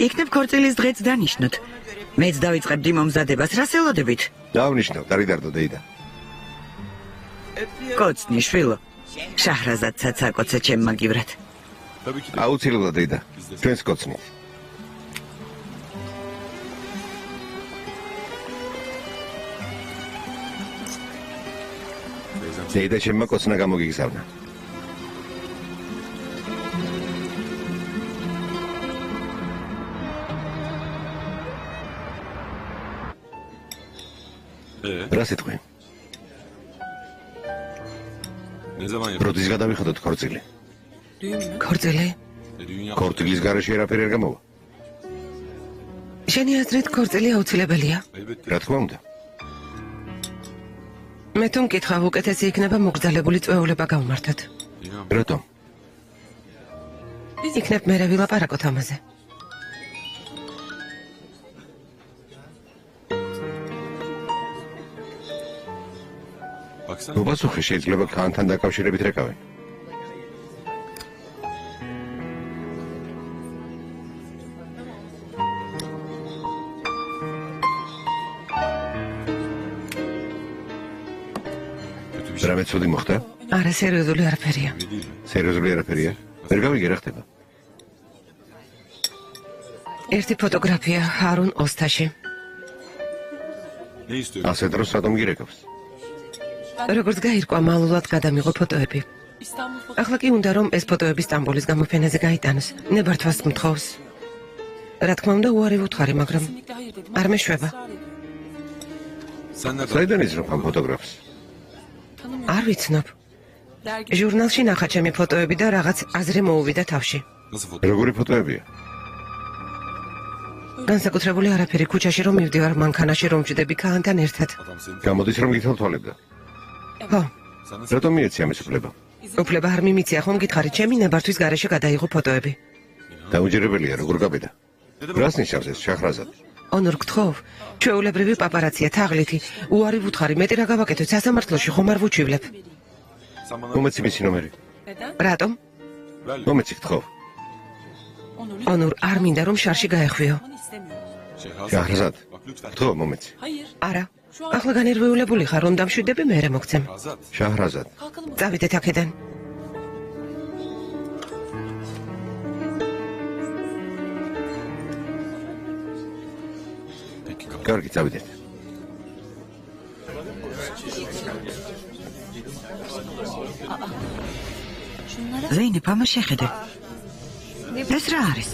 [SPEAKER 2] იქნებ ქორწილის დღეც დანიშნოთ. მეც დავიწყებდი მომზადებას, რას ელოდებით?
[SPEAKER 1] დავნიშნავ, დარიდარდო დეიდა.
[SPEAKER 2] კოცნი შვილო. შაჰრაზადსაც აკოცე ჩემ მაგივრად.
[SPEAKER 1] აუცილებლად დეიდა. ჩვენს კოცნით. დეიდა ჩემმა კოცნა გამოგიგზავნა. რა სიტყვი? როდის გადავიხადოთ ქორწილი?
[SPEAKER 4] ქორწილი?
[SPEAKER 1] ქორწილის გარეშე არაფერი არ გამოვა.
[SPEAKER 4] შენი აზრით ქორწილი აუცილებელია?
[SPEAKER 1] რა თქმა უნდა.
[SPEAKER 4] მე თუ მკითხავ, უკეთესი იქნება მოგრძალებული წვეულება გავმართოთ.
[SPEAKER 1] რატომ?
[SPEAKER 4] იქნებ მერე ვილაპარაკოთ ამაზე.
[SPEAKER 1] მოპასუხე, შეიძლება ქანთან დაკავშირებით რეკავენ. რამე ცუდი მოხდა?
[SPEAKER 4] არა, სერიოზული არაფერია.
[SPEAKER 1] სერიოზული არაფერია? ვერ გავიგე რა ხდება?
[SPEAKER 4] ერთი ფოტოგრაფია ჰარუნ ოსტაში.
[SPEAKER 1] ასე დროს რატომ გირეკავს?
[SPEAKER 4] როგორც გაირკვა, მალულად გადამიღო ფოტოები. ახლა კი უნდა რომ ეს ფოტოები სტამბოლის გამოფენაზე გაიტანოს. ნებართვას მთხოვს. რა თქმა უნდა, უარი ვუთხარი, მაგრამ არ მეშვება.
[SPEAKER 1] საიდან იზრობ ამ ფოტოგრაფს?
[SPEAKER 4] არ ვიცნობ. ჟურნალში ნახა ჩემი ფოტოები და რაღაც აზრი მოუვიდა თავში.
[SPEAKER 1] როგორი ფოტოებია?
[SPEAKER 4] განსაკუთრებული არაფერი, ქუჩაში რომ მივდივარ, მანქანაში რომ ვჯდები ქალთან ერთად.
[SPEAKER 1] გამოდის რომ გითვალთვალებდა.
[SPEAKER 4] ხო,
[SPEAKER 1] რატომ მიეცი ამის უფლება?
[SPEAKER 4] უფლება არ მიმიცია, ხომ გითხარი, ჩემი ნებართვის გარეშე გადაიღო ფოტოები.
[SPEAKER 1] დაუჯერებელია, როგორ გაბედა? რას ნიშნავს ეს შაჰრაზად?
[SPEAKER 4] ონორ გთხოვ, ჩვეულებრივი პაპარაცია, თაღლითი. უარი ვუთხარი, მეტი რა გავაკეთოთ, სასამართლოში ხომ არ ვუჩივლებ.
[SPEAKER 1] მომეცი მისი ნომერი.
[SPEAKER 4] რატომ?
[SPEAKER 1] მომეცი გთხოვ.
[SPEAKER 4] ონორ არ მინდა რომ შარში გაეხვიო.
[SPEAKER 1] შაჰრაზად, გთხოვ მომეცი.
[SPEAKER 4] არა. ახლა განერვიულებული ხარ, რომ დამშვიდები, მერე მოგცემ.
[SPEAKER 1] შაჰრაზად.
[SPEAKER 4] წავიდეთ აქედან.
[SPEAKER 1] კარგი, წავიდეთ.
[SPEAKER 2] ზეინებ, ამას შეხედე. ეს რა არის?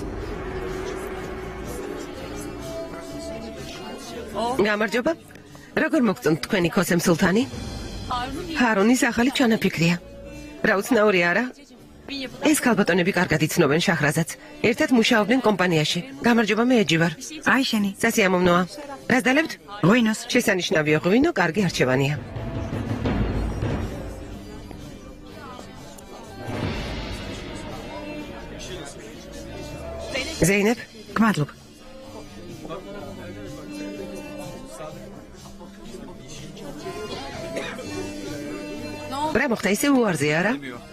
[SPEAKER 4] გამარჯობა. როგორ მოგწონთ თქვენი ქოსემ სულთანი? ჰარუნის ახალი ჩანაფიქრია. რა უცნაური არა? ეს ქალბატონები კარგად იცნობენ შაჰრაზადს. ერთად მუშაობდნენ კომპანიაში. გამარჯობა, მე ეჯი ვარ.
[SPEAKER 2] აიშენი.
[SPEAKER 4] სასიამოვნოა. რას დალებთ?
[SPEAKER 2] ღვინოს.
[SPEAKER 4] შესანიშნავია ღვინო, კარგი არჩევანია. ზეინებ,
[SPEAKER 2] გმადლობ.
[SPEAKER 4] რა მოხდა, ისე უარზია არა?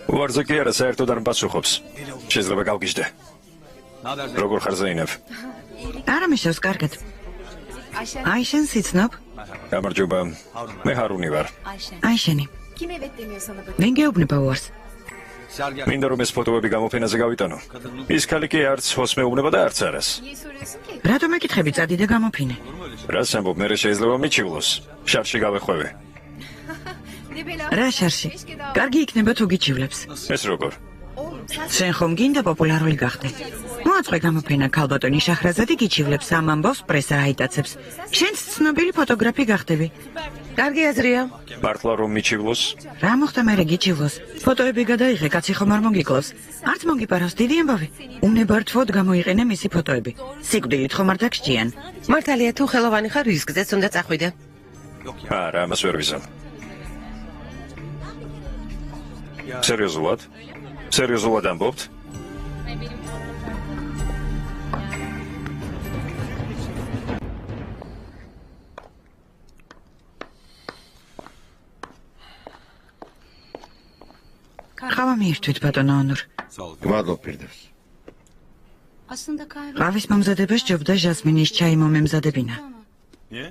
[SPEAKER 3] უარზე კი არა, საერთოდ არ მპასუხობს. შეიძლება გავგიჟდე. როგორ ხარ ზეინებ?
[SPEAKER 2] არა მიშავს კარგად. აიშენს იცნობ?
[SPEAKER 3] გამარჯობა. მე ჰარუნი ვარ.
[SPEAKER 2] აიშენი.
[SPEAKER 7] Kim evet demiyor sana bakın.
[SPEAKER 2] ვინ გეუბნება უარს?
[SPEAKER 3] მინდა რომ ეს ფოტოები გამოფენაზე გავიტანო. ის ქალი კი არც ჰოს მეუბნება და არც არას.
[SPEAKER 7] Niye soruyorsun ki?
[SPEAKER 2] რატომ ეკითხები, წადი და გამოფინე.
[SPEAKER 3] რას ამბობ, მე შეიძლება მიჩივლოს. შარში გავეხვევე.
[SPEAKER 7] Ne bela?
[SPEAKER 2] რა შარში? კარგი იქნება თუ გიჩივლებს.
[SPEAKER 3] ეს როგორ?
[SPEAKER 7] Oğlum sen
[SPEAKER 2] შენ ხომ გინდა პოპულარული გახდე? მოაწყვე გამოფენა, ქალბატონი შაჰრაზადი გიჩივლებს, ამ ამბავს პრესა აიტაცებს. შენც ცნობილი ფოტოგრაფი გახდები.
[SPEAKER 4] კარგი აზრია.
[SPEAKER 3] მართლა რომ მიჩივლოს?
[SPEAKER 2] რა მოხდა მერე გიჩივლოს? ფოტოები გადაიღე, კაცი ხომ არ მოგიკლავს. არც მოგიპარავს დიდი ამბავი. უნებართვოდ გამოიყენე მისი ფოტოები. სიკვდილით ხომ არ დაგსჯიან?
[SPEAKER 4] მართალია თუ ხელოვანი ხარ, რისკზეც უნდა წახვიდე.
[SPEAKER 3] არა, ამას ვერ ვიზამ. სერიოზულად? სერიოზულად ამბობთ?
[SPEAKER 2] ხავა მიირთვით ბატონო ონურ.
[SPEAKER 1] გმადლობ პირდებს.
[SPEAKER 2] ყავის მომზადება სჯობდა ჟასმინის ჩაი მომემზადებინა.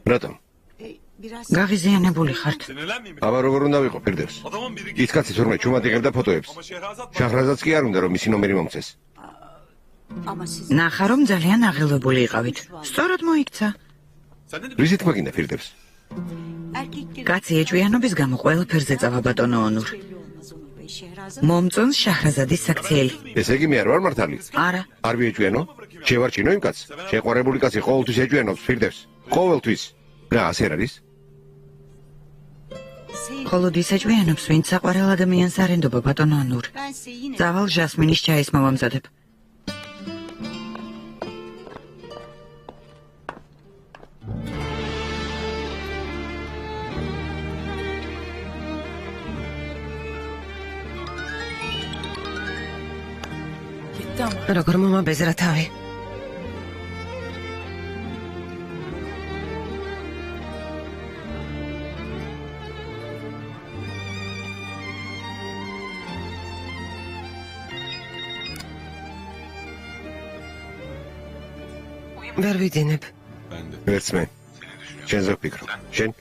[SPEAKER 1] რატომ?
[SPEAKER 2] გაღიზიანებული ხართ.
[SPEAKER 1] აბა როგორ უნდა ვიყო პირდებს? ის კაცი თურმე ჩუმად იღებდა ფოტოებს. შაჰრაზადს კი არ უნდა რომ მისი ნომერი მომწეს.
[SPEAKER 2] ნახა რომ ძალიან აღელვებული იყავით. სწორად მოიქცა.
[SPEAKER 1] რისით მაგინდა პირდებს?
[SPEAKER 2] კაცი ეჭვიანობის გამო ყველაფერზე წავა ბატონო ონურ. მომწონს შაჰრაზადის საქციელი.
[SPEAKER 1] ესე იგი მე არ ვარ მართალი?
[SPEAKER 2] არა.
[SPEAKER 1] არ ვიეჭვიანო? შევარჩინო იმ კაცს? შეყვარებული კაცი ყოველთვის ეჭვიანობს პირდებს. ყოველთვის. რა ასე არ არის?
[SPEAKER 2] მხოლოდ ის ეჭვიანობს, ვინც საყვარელ ადამიანს არ ენდობა ბატონო ონურ. წავალ ჟასმინის ჩაის მოვამზადებ.
[SPEAKER 4] როგორ მომაბეზრა თავი. ვერ ვიძინებ.
[SPEAKER 1] ვერც მე. შენზე ვფიქრობ. შენ?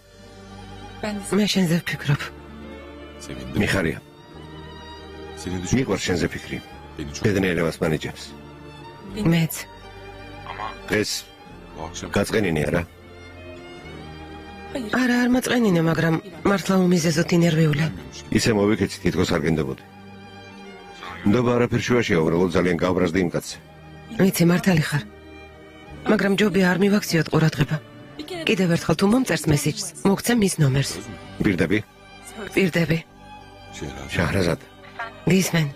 [SPEAKER 4] მე შენზე ვფიქრობ.
[SPEAKER 1] მიხარია. მიყვარს შენზე ფიქრი. ბედნიერებას მანიჭებს.
[SPEAKER 4] მეც.
[SPEAKER 1] დღეს გაწყენინე არა?
[SPEAKER 4] არა, არ მაწყენინე, მაგრამ მართლა უმიზეზოდ ინერვიული.
[SPEAKER 1] ისე მოვიქეცი თითქოს არ გენდებოდი. ნდობა არაფერ შუაშია, უბრალოდ ძალიან გავბრაზდი იმ კაცზე.
[SPEAKER 4] ვიცი, მართალი ხარ. მაგრამ ჯობია არ მივაქციოთ ყურადღება. კიდევ ერთხელ თუ მომწერს მესიჯს, მოგცემ მის ნომერს.
[SPEAKER 1] პირდები?
[SPEAKER 4] პირდები.
[SPEAKER 1] შაჰრაზად.
[SPEAKER 4] გისმენ.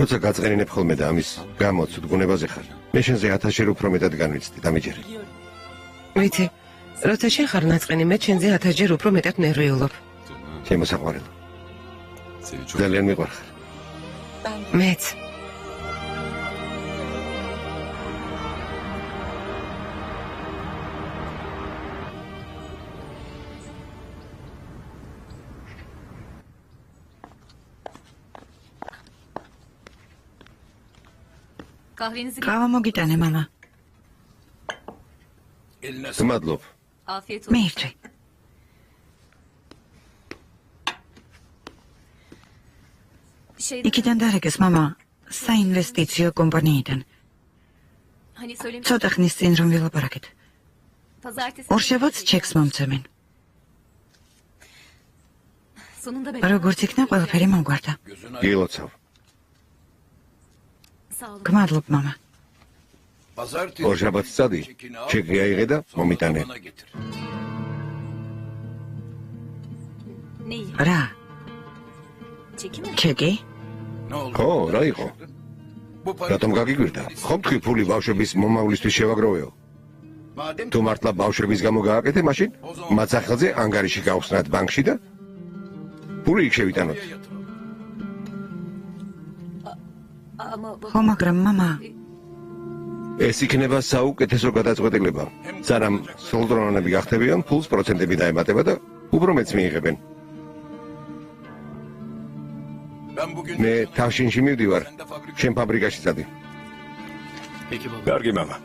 [SPEAKER 1] როცა გაწყენინებ ხოლმე და ამის გამოც უდგუნებაზე ხარ. მე შენზე 1000-ში უფრო მეტად განვიცდი, დამიჯერე.
[SPEAKER 4] ვიცი, როცა შენ ხარ ნაწყენი, მე შენზე 1000-ჯერ უფრო მეტად ნერვიულობ.
[SPEAKER 1] შემოსაყვარელო. ძალიან მიყვარხარ.
[SPEAKER 4] მეც.
[SPEAKER 2] ყავა მოგიტანე მამა.
[SPEAKER 1] გმადლობ.
[SPEAKER 2] მიირთვი. იქიდან დარეკეს მამა საინვესტიციო კომპანიიდან. ცოტა ხნის წინ რომ ვილაპარაკეთ. ორშაბათს ჩეკს მომცემენ. როგორც იქნა ყველაფერი მომგვარდა.
[SPEAKER 1] გილოცავ.
[SPEAKER 2] გმადლობ მამა.
[SPEAKER 1] ორშაბათს წადი. ჩეკი აიღე და მომიტანე.
[SPEAKER 2] რა? ჩეკი?
[SPEAKER 1] ხო, რა იყო? რატომ გაგიგვირდა? ხომ თქვი ფული ბავშვების მომავლისთვის შევაგროვეო? თუ მართლა ბავშვების გამო გააკეთე, მაშინ მათ სახელზე ანგარიში გავხსნათ ბანკში და ფული იქ შევიტანოთ.
[SPEAKER 2] ხო, მაგრამ მამა,
[SPEAKER 1] ეს იქნება საუკეთესო გადაწყვეტილება. სანამ სულდრონები გახდებიან, ფულს პროცენტები დაემატება და უფრო მეც მიიღებენ. მე თავშინში მივდივარ, შენ ფაბრიკაში წადი.
[SPEAKER 3] კარგი მამა.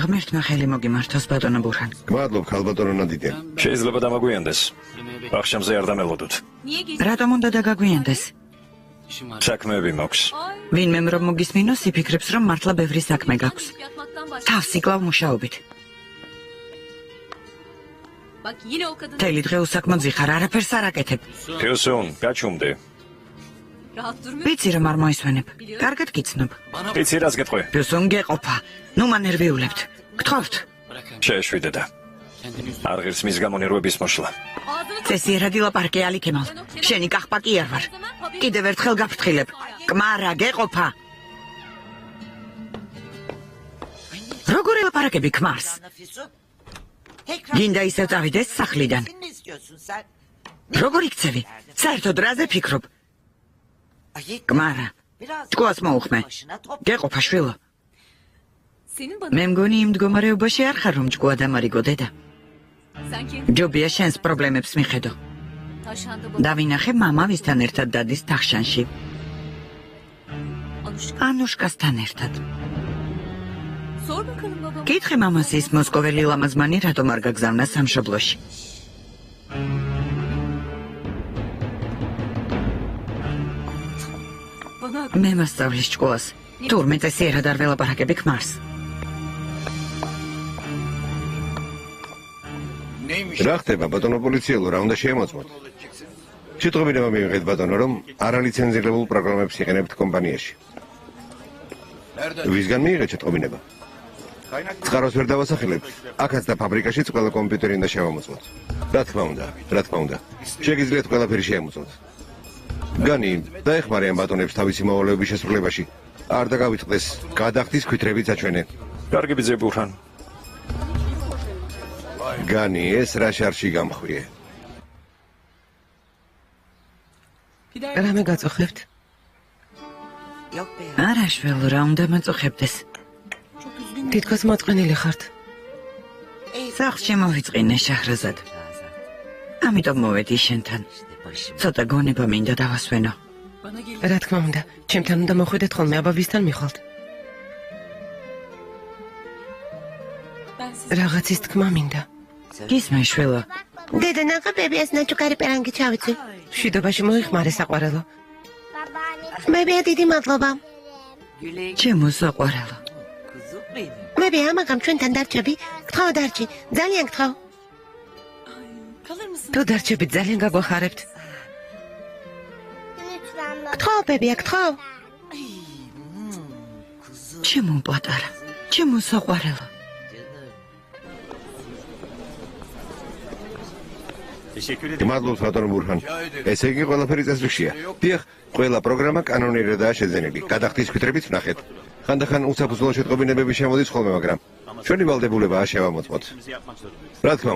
[SPEAKER 2] ღმერთმა ხელი მოგიმართოს ბატონო ბურჰან.
[SPEAKER 1] გმადლობ ქალბატონო ნადიდე.
[SPEAKER 3] შეიძლება დამაგვიანდეს. ახშამზე არ დამელოდოთ.
[SPEAKER 2] რატომ უნდა დაგაგვიანდეს?
[SPEAKER 3] საქმეები მაქვს.
[SPEAKER 2] ვინმე რომ მოგისმინოს, იფიქრებს რომ მართლა ბევრი საქმე გაქვს. თავს იკლავ მუშაობით. თელი დღე უსაქმოძი ხარ, არაფერს არ აკეთებ.
[SPEAKER 3] ფილსონ, გაჩუმდი.
[SPEAKER 2] ვიცი რომ არ მოისვენებ. კარგად გიცნობ.
[SPEAKER 3] იცი რას გეტყვი?
[SPEAKER 2] ფილსონ გეყოფა. ნუ მანერვიულებთ. გთხოვთ.
[SPEAKER 3] შეეშვიდე და. არ ღირს მის გამონერვების მოშლა.
[SPEAKER 2] წესიერადი ლაპარაკე ალი კემალ. შენი კახპაკი არ ვარ. კიდევ ერთხელ გაფრთხილებ. კმარა გეყოფა. როგორ ლაპარაკები ქმარს? გინდა ისევ წავიდეს სახლიდან. როგორ იქცევი? საერთოდ რაზე ფიქრობ? გმარა, ჭკუას მოუხმე. გეყოფა შვილო. მე მგონი იმ მდგომარეობაში არ ხარ რომ ჭკუა დამარიგო დედა. ჯობია შენს პრობლემებს მიხედო. დავინახე მამა ვისთან ერთად დადის თახშანში. ანუშკასთან ერთად. კითხე მამას ის მოსკოველი ლამაზმანი რატომ არ გაგზავნა სამშობლოში. მე მასწავლის ჭკუას. თურმე წესიერად არ ველაპარაკები ქმარს.
[SPEAKER 1] რა ხდება ბატონო პოლიციელო, რა უნდა შეემოწმოთ? შეტყობინება მივიღეთ ბატონო, რომ არალიცენზირებულ პროგრამებს იყენებთ კომპანიაში. ვისგან მიიღეთ შეტყობინება? წყაროს ვერ დავასახელებთ. აქაც და ფაბრიკაშიც ყველა კომპიუტერი უნდა შევამოწმოთ. რა თქმა უნდა. შეგიძლიათ ყველაფერი შეემოწმოთ. განი, დაეხმარე ამ ბატონებს თავისი მოვალეობის შესრულებაში. არ დაგავიწყდეს გადახდის ქვითრებით აჩვენე.
[SPEAKER 3] კარგი ბიძე ბურჰან.
[SPEAKER 1] განი, ეს რა შარში გამხვიე?
[SPEAKER 4] რამე გაწუხებთ?
[SPEAKER 2] არა შველო, რა უნდა მაწუხებდეს?
[SPEAKER 4] თითქოს მოწყენილი ხართ.
[SPEAKER 2] სახლს შემოვიწყინე შაჰრაზად. ამიტომ მოვედი შენთან. ცოტა გონება მინდა დავასვენო.
[SPEAKER 4] რა თქმა უნდა, ჩემთან უნდა მოხვიდეთ ხოლმე, აბა ვისთან მიხვალთ? რაღაცის თქმა მინდა.
[SPEAKER 2] გისმე შველო.
[SPEAKER 6] დედა ნაყაბები ეს ნაჭუკარი პერანგი ჩავიცი.
[SPEAKER 4] მშვიდობაში მოიხმარე საყვარელო.
[SPEAKER 6] მებია დიდი მადლობა.
[SPEAKER 2] ჩემო საყვარელო.
[SPEAKER 6] მებია ამაგამ ჩვენთან დარჩები. გთხოვ დარჩი, ძალიან გთხოვ.
[SPEAKER 4] თუ დარჩებით ძალიან გაგვახარებთ.
[SPEAKER 6] გთხოვ ბებია, გთხოვ.
[SPEAKER 2] ჩემო პატარა, ჩემო საყვარელო.
[SPEAKER 1] მადლობთ ბატონო ბურჰან. ესე იგი ყველაფერი წესრიგშია. დიახ, ყველა პროგრამა კანონიერადაა შეძენილი. გადახდის ქვითრებით ვნახეთ. ხანდახან უსაფუძვლო შეტყობინებები შემოდის ხოლმე, მაგრამ ჩვენი ვალდებულებაა შევამოწმოთ. რა თქმა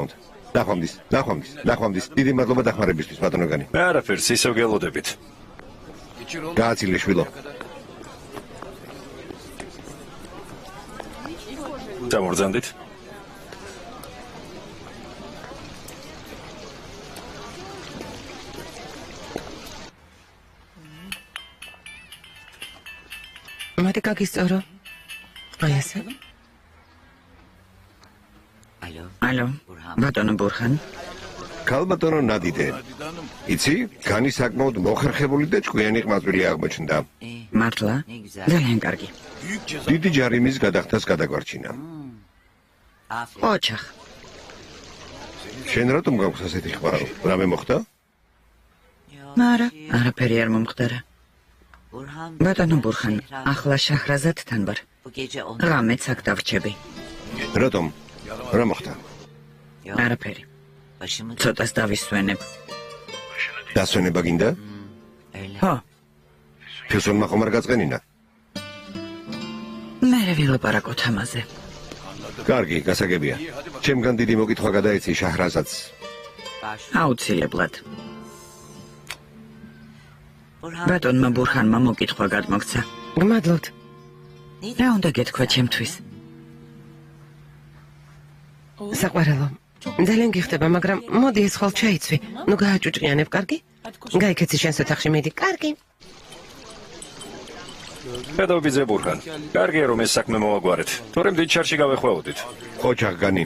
[SPEAKER 1] უნდა. ნახვამდის. დიდი მადლობა დახმარებისთვის, ბატონო განი.
[SPEAKER 3] არაფერს, ისევ გელოდებით.
[SPEAKER 1] გააცილე შვილო.
[SPEAKER 3] დამორძანდით.
[SPEAKER 4] მათი გაგისწორო. აი ესე.
[SPEAKER 2] ალო, ბატონო ბურჰან.
[SPEAKER 1] ქალბატონო ნადიდე. იცი, განი საკმაოდ მოხერხებული და ჭკვიანი ყმაწვილი აღმოჩნდა.
[SPEAKER 2] მართლა? ძალიან კარგი.
[SPEAKER 1] დიდი ჯარიმის გადახდას გადაგვარჩინა.
[SPEAKER 2] ოჩახ.
[SPEAKER 1] შენ რატომ გაქვს ასეთი ხვარო? რამე მოხდა?
[SPEAKER 2] მარა, არაფერი არ მომხდარა. ბატონო ბურჰან, ახლა შაჰრაზადთან ვარ. ღამეც აქ დავრჩები.
[SPEAKER 1] რატომ? რა მოხდა?
[SPEAKER 2] არაფერი. ცოტას დავისვენებ.
[SPEAKER 1] დასვენება გინდა?
[SPEAKER 2] ხო,
[SPEAKER 1] ფესონმა ხომ არ გაწყენინა?
[SPEAKER 2] მე ვილაპარაკოთ ამაზე.
[SPEAKER 1] კარგი, გასაგებია. ჩემგან დიდი მოკითხვა გადაეცი შაჰრაზადს.
[SPEAKER 2] აუცილებლად. ბატონმა ბურჰანმა მოკითხვა გადმოგცა.
[SPEAKER 4] გმადლობთ.
[SPEAKER 2] რა უნდა გეთქვა ჩემთვის?
[SPEAKER 4] საყვარელო. ძალიან გიხდება, მაგრამ მოდი ეს ხოლ ჩაიცვი. ნუ გააჭუჭყიანებ, კარგი? გაიქეცი შენს ოთახში მიდი. კარგი.
[SPEAKER 3] ხედავ ბიძე ბურჰან. კარგია რომ ეს საქმე მოვაგვარეთ. თორემ დიდ შარში გავეხვეოდით.
[SPEAKER 1] ოჩახ განი.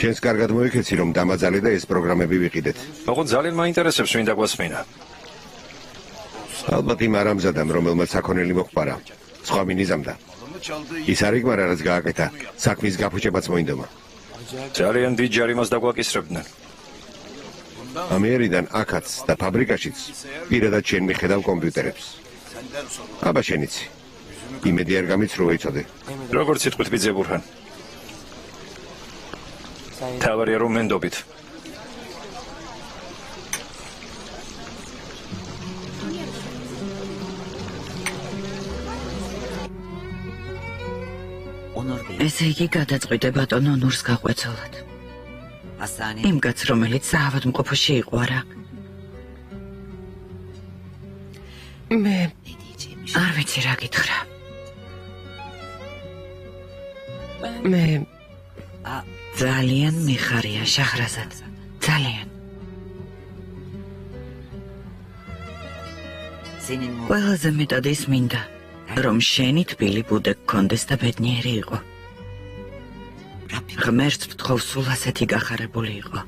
[SPEAKER 1] შენს კარგად მოიქეცი რომ დამაძალე და ეს პროგრამები ვიყიდეთ.
[SPEAKER 3] ოღონდ ძალიან მაინტერესებს ვინ დაგვასმინა.
[SPEAKER 1] ალბათ იმ არამზადამ რომელმაც საქონელი მოხპარა. სხვა მინიზამდა. ის არ იგმარა რაც გააკეთა. საქმის გაფუჭებაც მოინდომა.
[SPEAKER 3] ძალიან დიდ ჯარიმას დაგვაკისრებდნენ.
[SPEAKER 1] ამიერიდან აქაც და ფაბრიკაშიც პირადად შენ მიხედავ კომპიუტერებს. აბა შენიცი. იმედი არ გამიცრო ეცოდე.
[SPEAKER 3] როგორც იტყვით ბიძე ბურჰან. თავარია რომ მენდობით.
[SPEAKER 2] ესე იგი გადაწყვიტე ბატონო ნურს გაყვეცალად. იმ კაცს, რომელიც საავადმყოფოში იყო არა.
[SPEAKER 4] მე
[SPEAKER 2] არ ვიცი რა გითხრა.
[SPEAKER 4] მე
[SPEAKER 2] ძალიან მიხარია შაჰრაზად. ძალიან. ყველაზე მეტად ის მინდა, რომ შენი თბილი ბუდე გქონდეს და ბედნიერი იყო. ღმერთს ვთხოვ სულ ასეთი გახარებული იყო.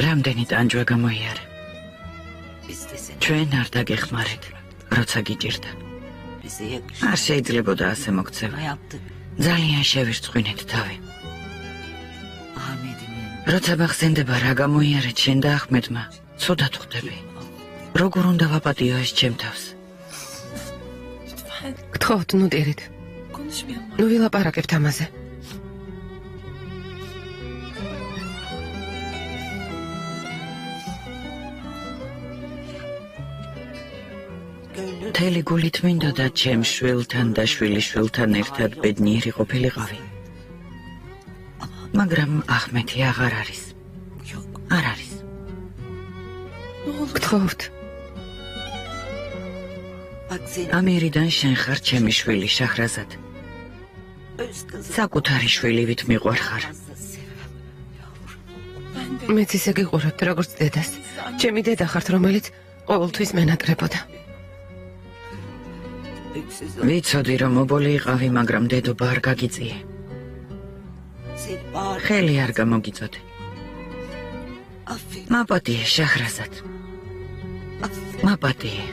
[SPEAKER 2] რამდენი ტანჯვა გამოიარე. ჩვენ არ დაგეხმარეთ, როცა გიჭირდა. არ შეიძლებოდა ასე მოქცევა. ძალიან შევირწყვინეთ თავი. როცა მახსენდება რა გამოიარეთ შენ და ახმედმა, ცუდად ხვდები. როგორ უნდა ვაპატიო ეს ჩემ თავს?
[SPEAKER 4] გთხოვთ, ნუ დიერით. ნუ ვილაპარაკებთ ამაზე.
[SPEAKER 2] მთელი გულით მინდოდა ჩემ შვილთან და შვილიშვილთან ერთად ბედნიერი ყოფილიყავი. მაგრამ ახმეთი აღარ არის. არ არის.
[SPEAKER 4] გთხოვთ.
[SPEAKER 2] ამირიდან შენ ხარ ჩემი შვილი შაჰრაზად. საკუთარი შვილივით მიყვარ ხარ.
[SPEAKER 4] მეც ისე გიყურებთ, როგორც დედას. ჩემი დედა ხართ, რომელიც ყოველთვის მენატრებოდა.
[SPEAKER 2] ვიცოდი, რომ მობოლი იყავი, მაგრამ დედობა არ გაგიწიე. ხელი არ გამოგიწოდე. მაპატიე შაჰრაზად. მაპატიე.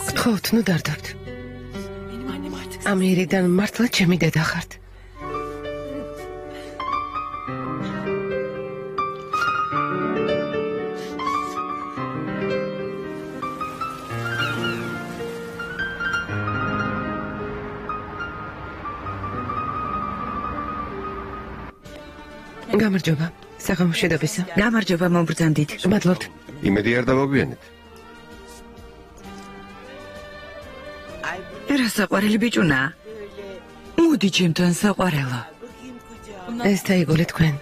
[SPEAKER 4] გთხოვთ, ნუ დარდობთ. ამირიდან მართლა ჩემი დედა ხართ. გამარჯობა. საღამოშედობისა.
[SPEAKER 2] გამარჯობა მომბრძანდით.
[SPEAKER 4] მადლობთ.
[SPEAKER 1] იმედი არ დავაგვიანეთ.
[SPEAKER 2] რა საყვარელი ბიჭუნა? მოდი ჩემთან საყვარელო.
[SPEAKER 4] ეს თაიგული თქვენ.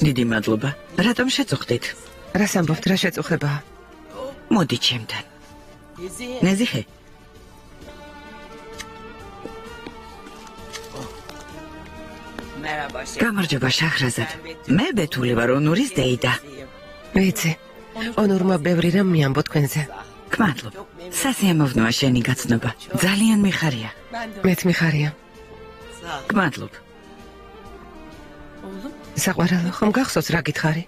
[SPEAKER 2] დიდი მადლობა. რატომ შეწუხდით?
[SPEAKER 4] რას ამბობთ, რა შეწუხებაა?
[SPEAKER 2] მოდი ჩემთან. ნეზიხე. გამარჯობა შაჰრაზად. მე ბეთული ვარ ონურის დეიდა.
[SPEAKER 4] ვიცი. ონურმა ბევრი რამ მიამბო თქვენზე.
[SPEAKER 2] გმადლობ. სასიამოვნოა შენი გაცნობა. ძალიან მიხარია.
[SPEAKER 4] მეც მიხარია.
[SPEAKER 2] გმადლობ.
[SPEAKER 4] საყვარელო, ხომ გახსოვს რა გითხარი?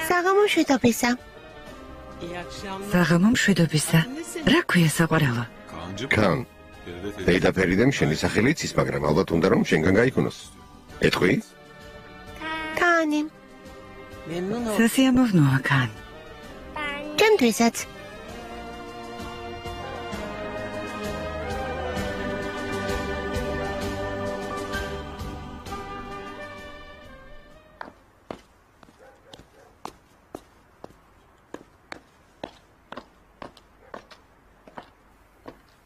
[SPEAKER 6] საღამოშვიდობისა.
[SPEAKER 2] საღამომშვიდობისა. რა ქვია საყვარელო?
[SPEAKER 1] კან. დეიდა ფერიდემ შენი სახელი იცის, მაგრამ ალბათ უნდა რომ შენგან გაიქონოს. ეთქვი?
[SPEAKER 6] კანი.
[SPEAKER 2] სასიამოვნოა კან.
[SPEAKER 6] ჩემთვისაც.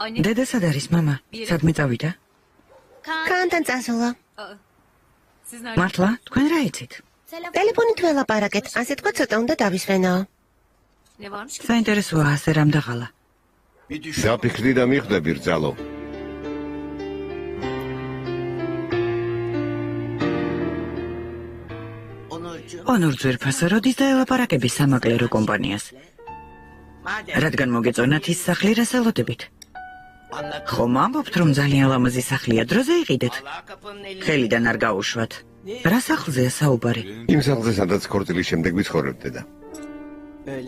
[SPEAKER 2] დედა სად არის მამა? სადმე წავიდა?
[SPEAKER 6] კანთან წასულა.
[SPEAKER 2] მართლა? თქვენ რა იცით?
[SPEAKER 6] ტელეფონით ველაპარაკეთ, ასე თქვა ცოტა უნდა დავისვენო.
[SPEAKER 2] საინტერესოა ასე რამ დაღალა.
[SPEAKER 1] დაფიქრდი და მიხვდები რძალო.
[SPEAKER 2] ონურ ძვირფასო, როდის დაელაპარაკები სამაკლერო კომპანიას? რადგან მოგეწონათ ის სახლი, რას ელოდებით? ხომ ამბობთ, რომ ძალიან ლამაზი სახლია, დროზე იყიდეთ. ხელიდან არ გაუშვათ. რა სახლზეა საუბარი?
[SPEAKER 1] იმ სახლზე, სადაც ქორწილის შემდეგ ვიცხოვრებდე და.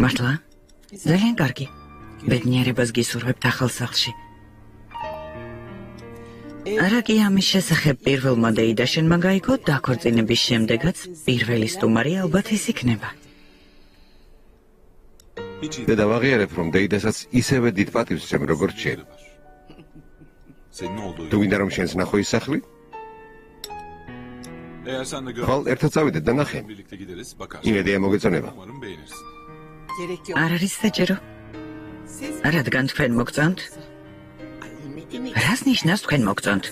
[SPEAKER 2] მართლა? ძალიან კარგი. ბედნიერებას გისურვებთ ახალ სახლში. არა კი ამის შესახებ პირველმა დეიდაშენმა გაიგო, დაქორწინების შემდეგაც პირველი სტუმარი ალბათ ის იქნება.
[SPEAKER 1] დედა ვაღიარებ, რომ დეიდასაც ისევე დიდ პატივს წემ, როგორც შენ. თუ გინდა რომ შენს ნახო ის სახლი? ხვალ ერთად წავიდეთ და ნახე. იმედია მოგეწონება.
[SPEAKER 2] არ არის საჭირო. რადგან თქვენ მოგწონთ? რას ნიშნავს თქვენ მოგწონთ?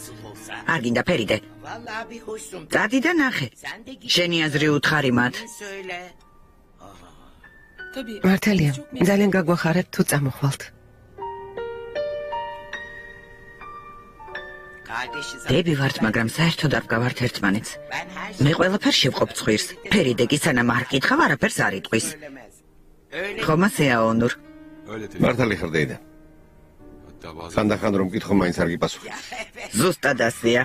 [SPEAKER 2] არ გინდა ფერიდე? დადი და ნახე. შენი აზრი უთხარი მათ.
[SPEAKER 4] მართალია, ძალიან გაგვახარებ თუ წამოხვალთ.
[SPEAKER 2] დები ვართ, მაგრამ საერთოდ არ გავართ ერთმანეთს. მე ყველაფერში ვყოფ ცხვირს. ფერიდეგი სანამ არ კითხავ, არაფერს არ იტყვის. ხომ ასეა, ონურ?
[SPEAKER 1] მართალი ხარ დეიდა. ხანდახან რომ მკითხო, მაინც არ გიპასუხე.
[SPEAKER 2] ზუსტად ასეა.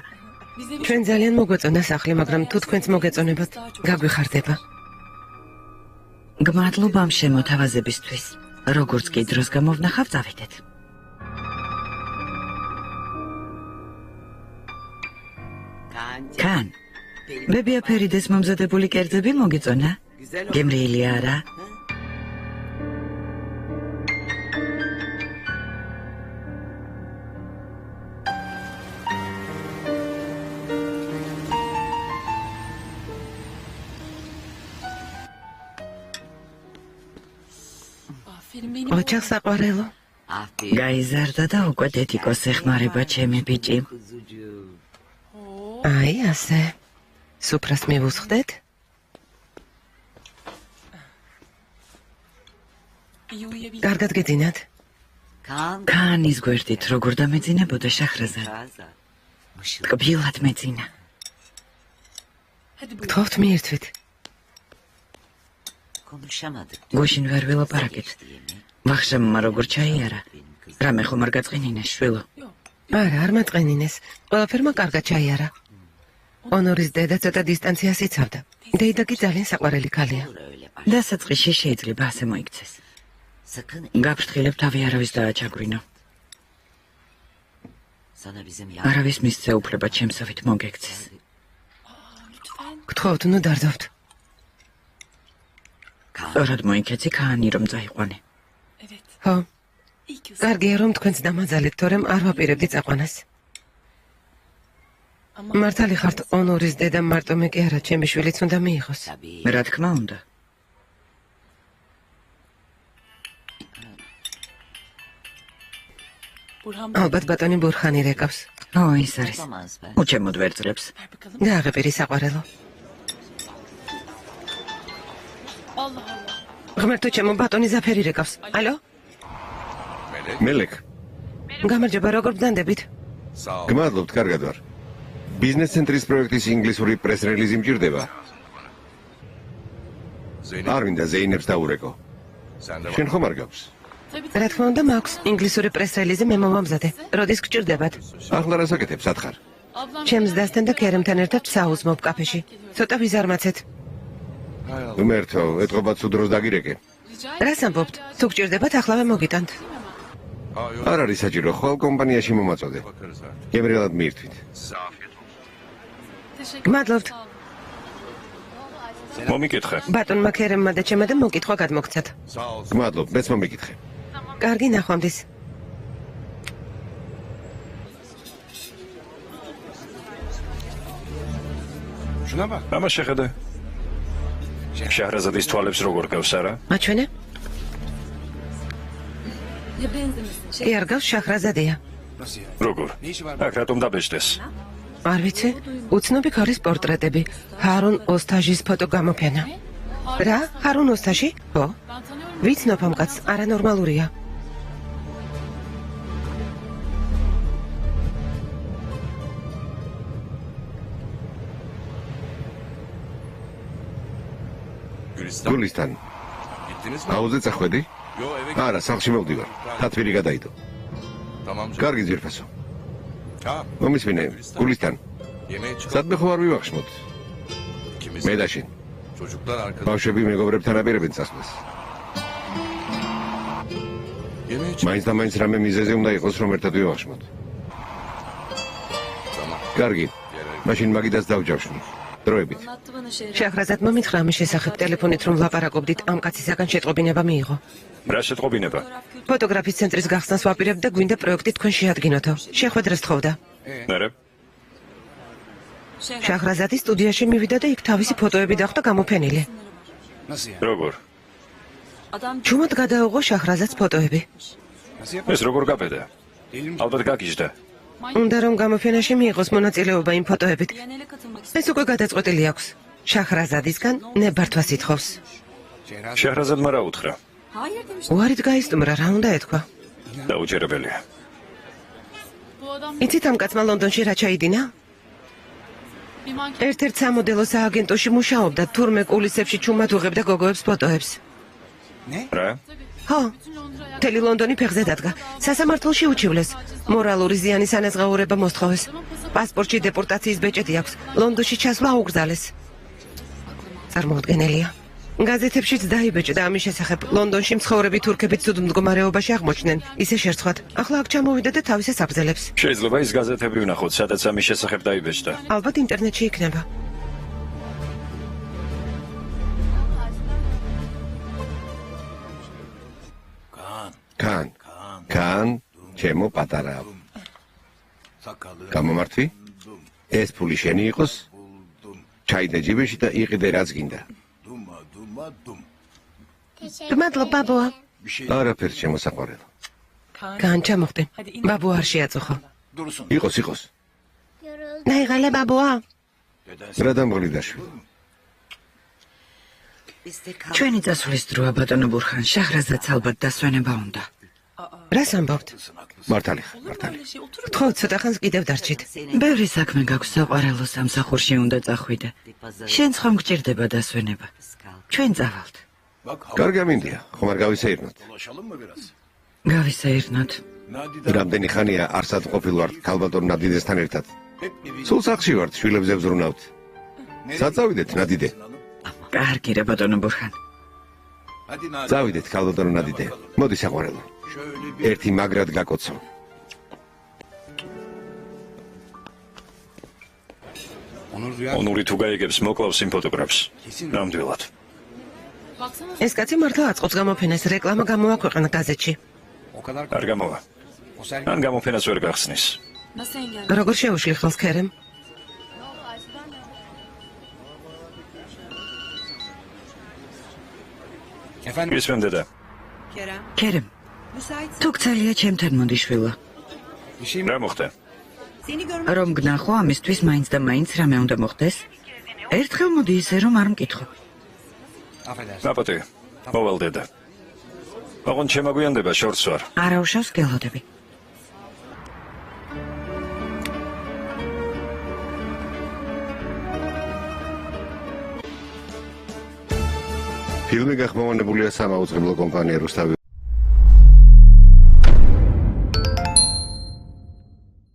[SPEAKER 4] ჩვენ ძალიან მოგვეწონა სახლი, მაგრამ თუ თქვენც მოგეწონებათ, გაგვიხარდება.
[SPEAKER 2] გმადლობა ამ შემოთავაზებისთვის. როგორც კი დროს გამოვნახავ, წავიდეთ. კან. ბებია ფერიდეს მომზადებული კერძები მოგეწონა? გემრიელი არა?
[SPEAKER 4] ოჯახს აყვარელო.
[SPEAKER 2] გაიზარდა და უკვე დედიკოს ეხმარება ჩემი ბიჭი.
[SPEAKER 4] აი, ასე. სუფრას მივუსხდეთ? კარგად გეძინათ.
[SPEAKER 2] კანის გვერდით როგორ დამეძინებოდა შახრაზად? ტკბილად მეძინა.
[SPEAKER 4] გთხოვთ მიირთვით.
[SPEAKER 2] გუშინ ვერ ვილაპარაკეთ. ვახშამმა როგორ ჩაიარა? რამე ხომ არ გაწყინინეს, შვილო?
[SPEAKER 4] არა, არ მაწყენინეს. ყველაფერმა კარგად ჩაიარა. ონორის დედა ცოტა დისტანციას იცავდა. დეიდა კი ძალიან საყვარელი ქალია.
[SPEAKER 2] დასაწყისში შეიძლება ასე მოიქცეს. გაფრთხილებ თავი არავის დააჩაგვრინო. არავის მისცე უფლება ჩემსავით მოგექცეს.
[SPEAKER 4] გთხოვთ, ნუ დარდობთ.
[SPEAKER 2] სწორად მოიქეცი ქაანი რომ წაიყვანე.
[SPEAKER 4] ხო. კარგია რომ თქვენც დამაძალეთ, თორემ არ ვაპირებდი წაყვანას. მართალი ხართ, ონორის დედა მარტო მე კი არა, ჩემი შვილიც უნდა მიიღოს.
[SPEAKER 2] რა თქმა უნდა.
[SPEAKER 4] ალბათ ბატონი ბურხანი რეკავს.
[SPEAKER 2] ო, ის არის. უჩემოდ ვერ ძლებს.
[SPEAKER 4] გააღებირი საყვარელო. ღმერთო ჩემო, ბატონი ზაფერი რეკავს. ალო?
[SPEAKER 1] მელეკ,
[SPEAKER 4] გამარჯობა, როგორ ბრძანდებით?
[SPEAKER 1] გმადლობთ, კარგად ვარ. ბიზნეს ცენტრის პროექტის ინგლისური პრეს-რელიზი მჭირდება. არ მინდა ზეინებს დაურეკო. შენ ხომ არ გაქვს?
[SPEAKER 4] რა თქმა უნდა, მაქვს ინგლისური პრეს-რელიზი მე მომამზადე. როდის გჭირდებათ?
[SPEAKER 1] ახლა რას აკეთებ, სათხარ?
[SPEAKER 4] ჩემს დასთან და ქერემთან ერთად საუზმობ კაფეში. ცოტა ვიზარმაცეთ.
[SPEAKER 1] უმერთო, ეთყობათ სულ დროს დაგირეკე.
[SPEAKER 4] რას ამბობთ? თუ გჭირდებათ,ახლავე მოგიტანთ.
[SPEAKER 1] არ არის საჭირო, ხვალ კომპანიაში მომაწოდე. გემრიელად მიირთვით.
[SPEAKER 4] გმადლობთ.
[SPEAKER 3] მომიკითხე.
[SPEAKER 4] ბატონმა ქერემმა და ჩემმა და მოკითხვა გადმოგცათ.
[SPEAKER 1] გმადლობ, მეც მომიკითხე.
[SPEAKER 4] კარგი ნახვამდის.
[SPEAKER 3] მამა შეხედე. შაჰრაზადის თვალებს როგორ გავს არა?
[SPEAKER 4] მაჩვენე? კი არ გავს, შაჰრაზადია.
[SPEAKER 3] როგორ? აქ რატომ დაბეჭდეს?
[SPEAKER 4] არ ვიცი, უცნობი ქალის პორტრეტები. ჰარუნ ოსტაჟის ფოტო გამოფენა. რა? ჰარუნ ოსტაჟი? ხო. ვიცნობ ამ კაცს, არანორმალურია.
[SPEAKER 1] გულისთან. აუზე წახვედი? არა, სახლში მოვდივარ. თათბირი გადაიდო. კარგი ძირფასო. მომისმინე, გულისთან. სადმე ხო არ ვივახშმოთ? მე და შენ. ბავშვები მეგობრებთან აპირებენ წასვლას. მაინც და მაინც რამე მიზეზე უნდა იყოს, რომ ერთად ვივახშმოთ. კარგი. მაშინ მაგიდას დავჯავშნი. დროებით.
[SPEAKER 4] შაჰრაზად მომითხრა ამის შესახებ ტელეფონით რომ ლაპარაკობდით, ამ კაცისაგან შეტყობინება მიიღო.
[SPEAKER 3] რა შეტყობინება?
[SPEAKER 4] ფოტოგრაფის ცენტრის გახსნას ვაპირებთ და გვინდა პროექტი თქვენ შეადგინოთო. შეხვედრას თხოვდა.
[SPEAKER 3] მერე?
[SPEAKER 4] შაჰრაზადი სტუდიაში მივიდა და იქ თავისი ფოტოები დახვდა გამოფენილი.
[SPEAKER 3] როგორ?
[SPEAKER 4] ჩუმად გადაუღო შაჰრაზადს ფოტოები.
[SPEAKER 3] ეს როგორ გაბედა? ალბათ გაგიჟდა.
[SPEAKER 4] უნდა რომ გამოფენაში მიიღოს მონაწილეობა იმ ფოტოებით. ეს უკვე გადაწყვეტილი აქვს. შაჰრაზადისგან ნებართვას ითხოვს.
[SPEAKER 3] შეჰრაზადმა რა უთხრა?
[SPEAKER 4] უარით გაისტუმრა, რა უნდა ეთქვა.
[SPEAKER 3] დაუჯერებელია.
[SPEAKER 4] იცით ამ კაცმა ლონდონში რა ჩაიდინა? ერთ-ერთ სამოდელო სააგენტოში მუშაობდა, თურმე კულისებში ჩუმად უღებდა გოგოებს ფოტოებს.
[SPEAKER 3] რა?
[SPEAKER 4] ხო, მთელი ლონდონი ფეხზე დადგა. სასამართლოში უჩივლეს. მორალური ზიანის ანაზღაურება მოსთხოვეს. პასპორტში დეპორტაციის ბეჭედი აქვს. ლონდონში ჩასვლა აუგრძალეს. წარმოუდგენელია. გაზეთებშიც დაიბეჭდა ამის შესახებ. ლონდონში მცხოვრები თურქები ცუდ მდგომარეობაში აღმოჩნდნენ. ისე შერცხვათ. ახლა აქ ჩამოვიდა და თავისას აბრძელებს.
[SPEAKER 3] შეიძლება ის გაზეთები ვნახოთ, სადაც ამის შესახებ დაიბეჭდა.
[SPEAKER 4] ალბათ ინტერნეტში იქნება.
[SPEAKER 1] კან, ჩემო პატარა. გამომართვი? ეს ფული შენი იყოს? ჩაიდე ჯიბეში და იყიდე რაც გინდა.
[SPEAKER 6] გმადლობ ბაბუა.
[SPEAKER 1] არაფერს ჩემო საყვარელო.
[SPEAKER 4] კან ჩამოხდე. ბაბუ არ შეაწუხო.
[SPEAKER 1] იყოს.
[SPEAKER 6] დაიღალე ბაბუა.
[SPEAKER 1] რა დამღლიdaშვილი.
[SPEAKER 2] ჩვენი წასვლის დროა ბატონო ბურხან, შაჰრაზადს ალბათ დასვენება უნდა.
[SPEAKER 4] რას ამბობთ?
[SPEAKER 1] მართალი.
[SPEAKER 4] გთხოვთ ცოტა ხანს კიდევ დარჩით.
[SPEAKER 2] ბევრი საქმე გაქვს საყვარელო სამსახურში უნდა წახვიდე. შენც ხომ გჭირდება დასვენება. ჩვენ წავალთ.
[SPEAKER 1] კარგი ამინდია, ხომ არ გავისეირნოთ.
[SPEAKER 2] გავისეირნოთ.
[SPEAKER 1] რამდენი ხანია არსად ყოფილ ვართ ქალბატონ ნადიძესთან ერთად. სულ სახში ვართ, შვილებზე ვზრუნავთ. საწავიდეთ ნადიდე.
[SPEAKER 2] კარგი რა ბატონო ბურხან.
[SPEAKER 1] წავიდეთ ქალბატონო ნადიდე. მოდი საყვარელო. ერთი მაგრად გაკოცო.
[SPEAKER 3] ონური თუ გაიგებს მოკლავს იმ ფოტოგრაფს. ნამდვილად.
[SPEAKER 4] ეს კაცი მართლა აწყობს გამოფენას, რეკლამა გამოაქვეყნა გაზეთში.
[SPEAKER 3] არ გამოვა. ან გამოფენას ვერ გახსნის.
[SPEAKER 4] როგორ შეუშლი ხელს ქერემ?
[SPEAKER 3] ისმენ დედა.
[SPEAKER 2] ქერემ. თუ გცელია ჩემთან მოდი შვილო.
[SPEAKER 3] რა მოხდა?
[SPEAKER 2] რომ გნახო ამისთვის მაინც და მაინც რამე უნდა მოხდეს? ერთხელ მოდი ისე რომ არ მკითხო.
[SPEAKER 3] აპატე. მოვალ დედა. ოღონდ შემაგვიანდება შორს ვარ.
[SPEAKER 2] არა უშავს გელოდები.
[SPEAKER 1] ფილმი გახმოვანებულია სამაუწყებლო კომპანია რუსთავი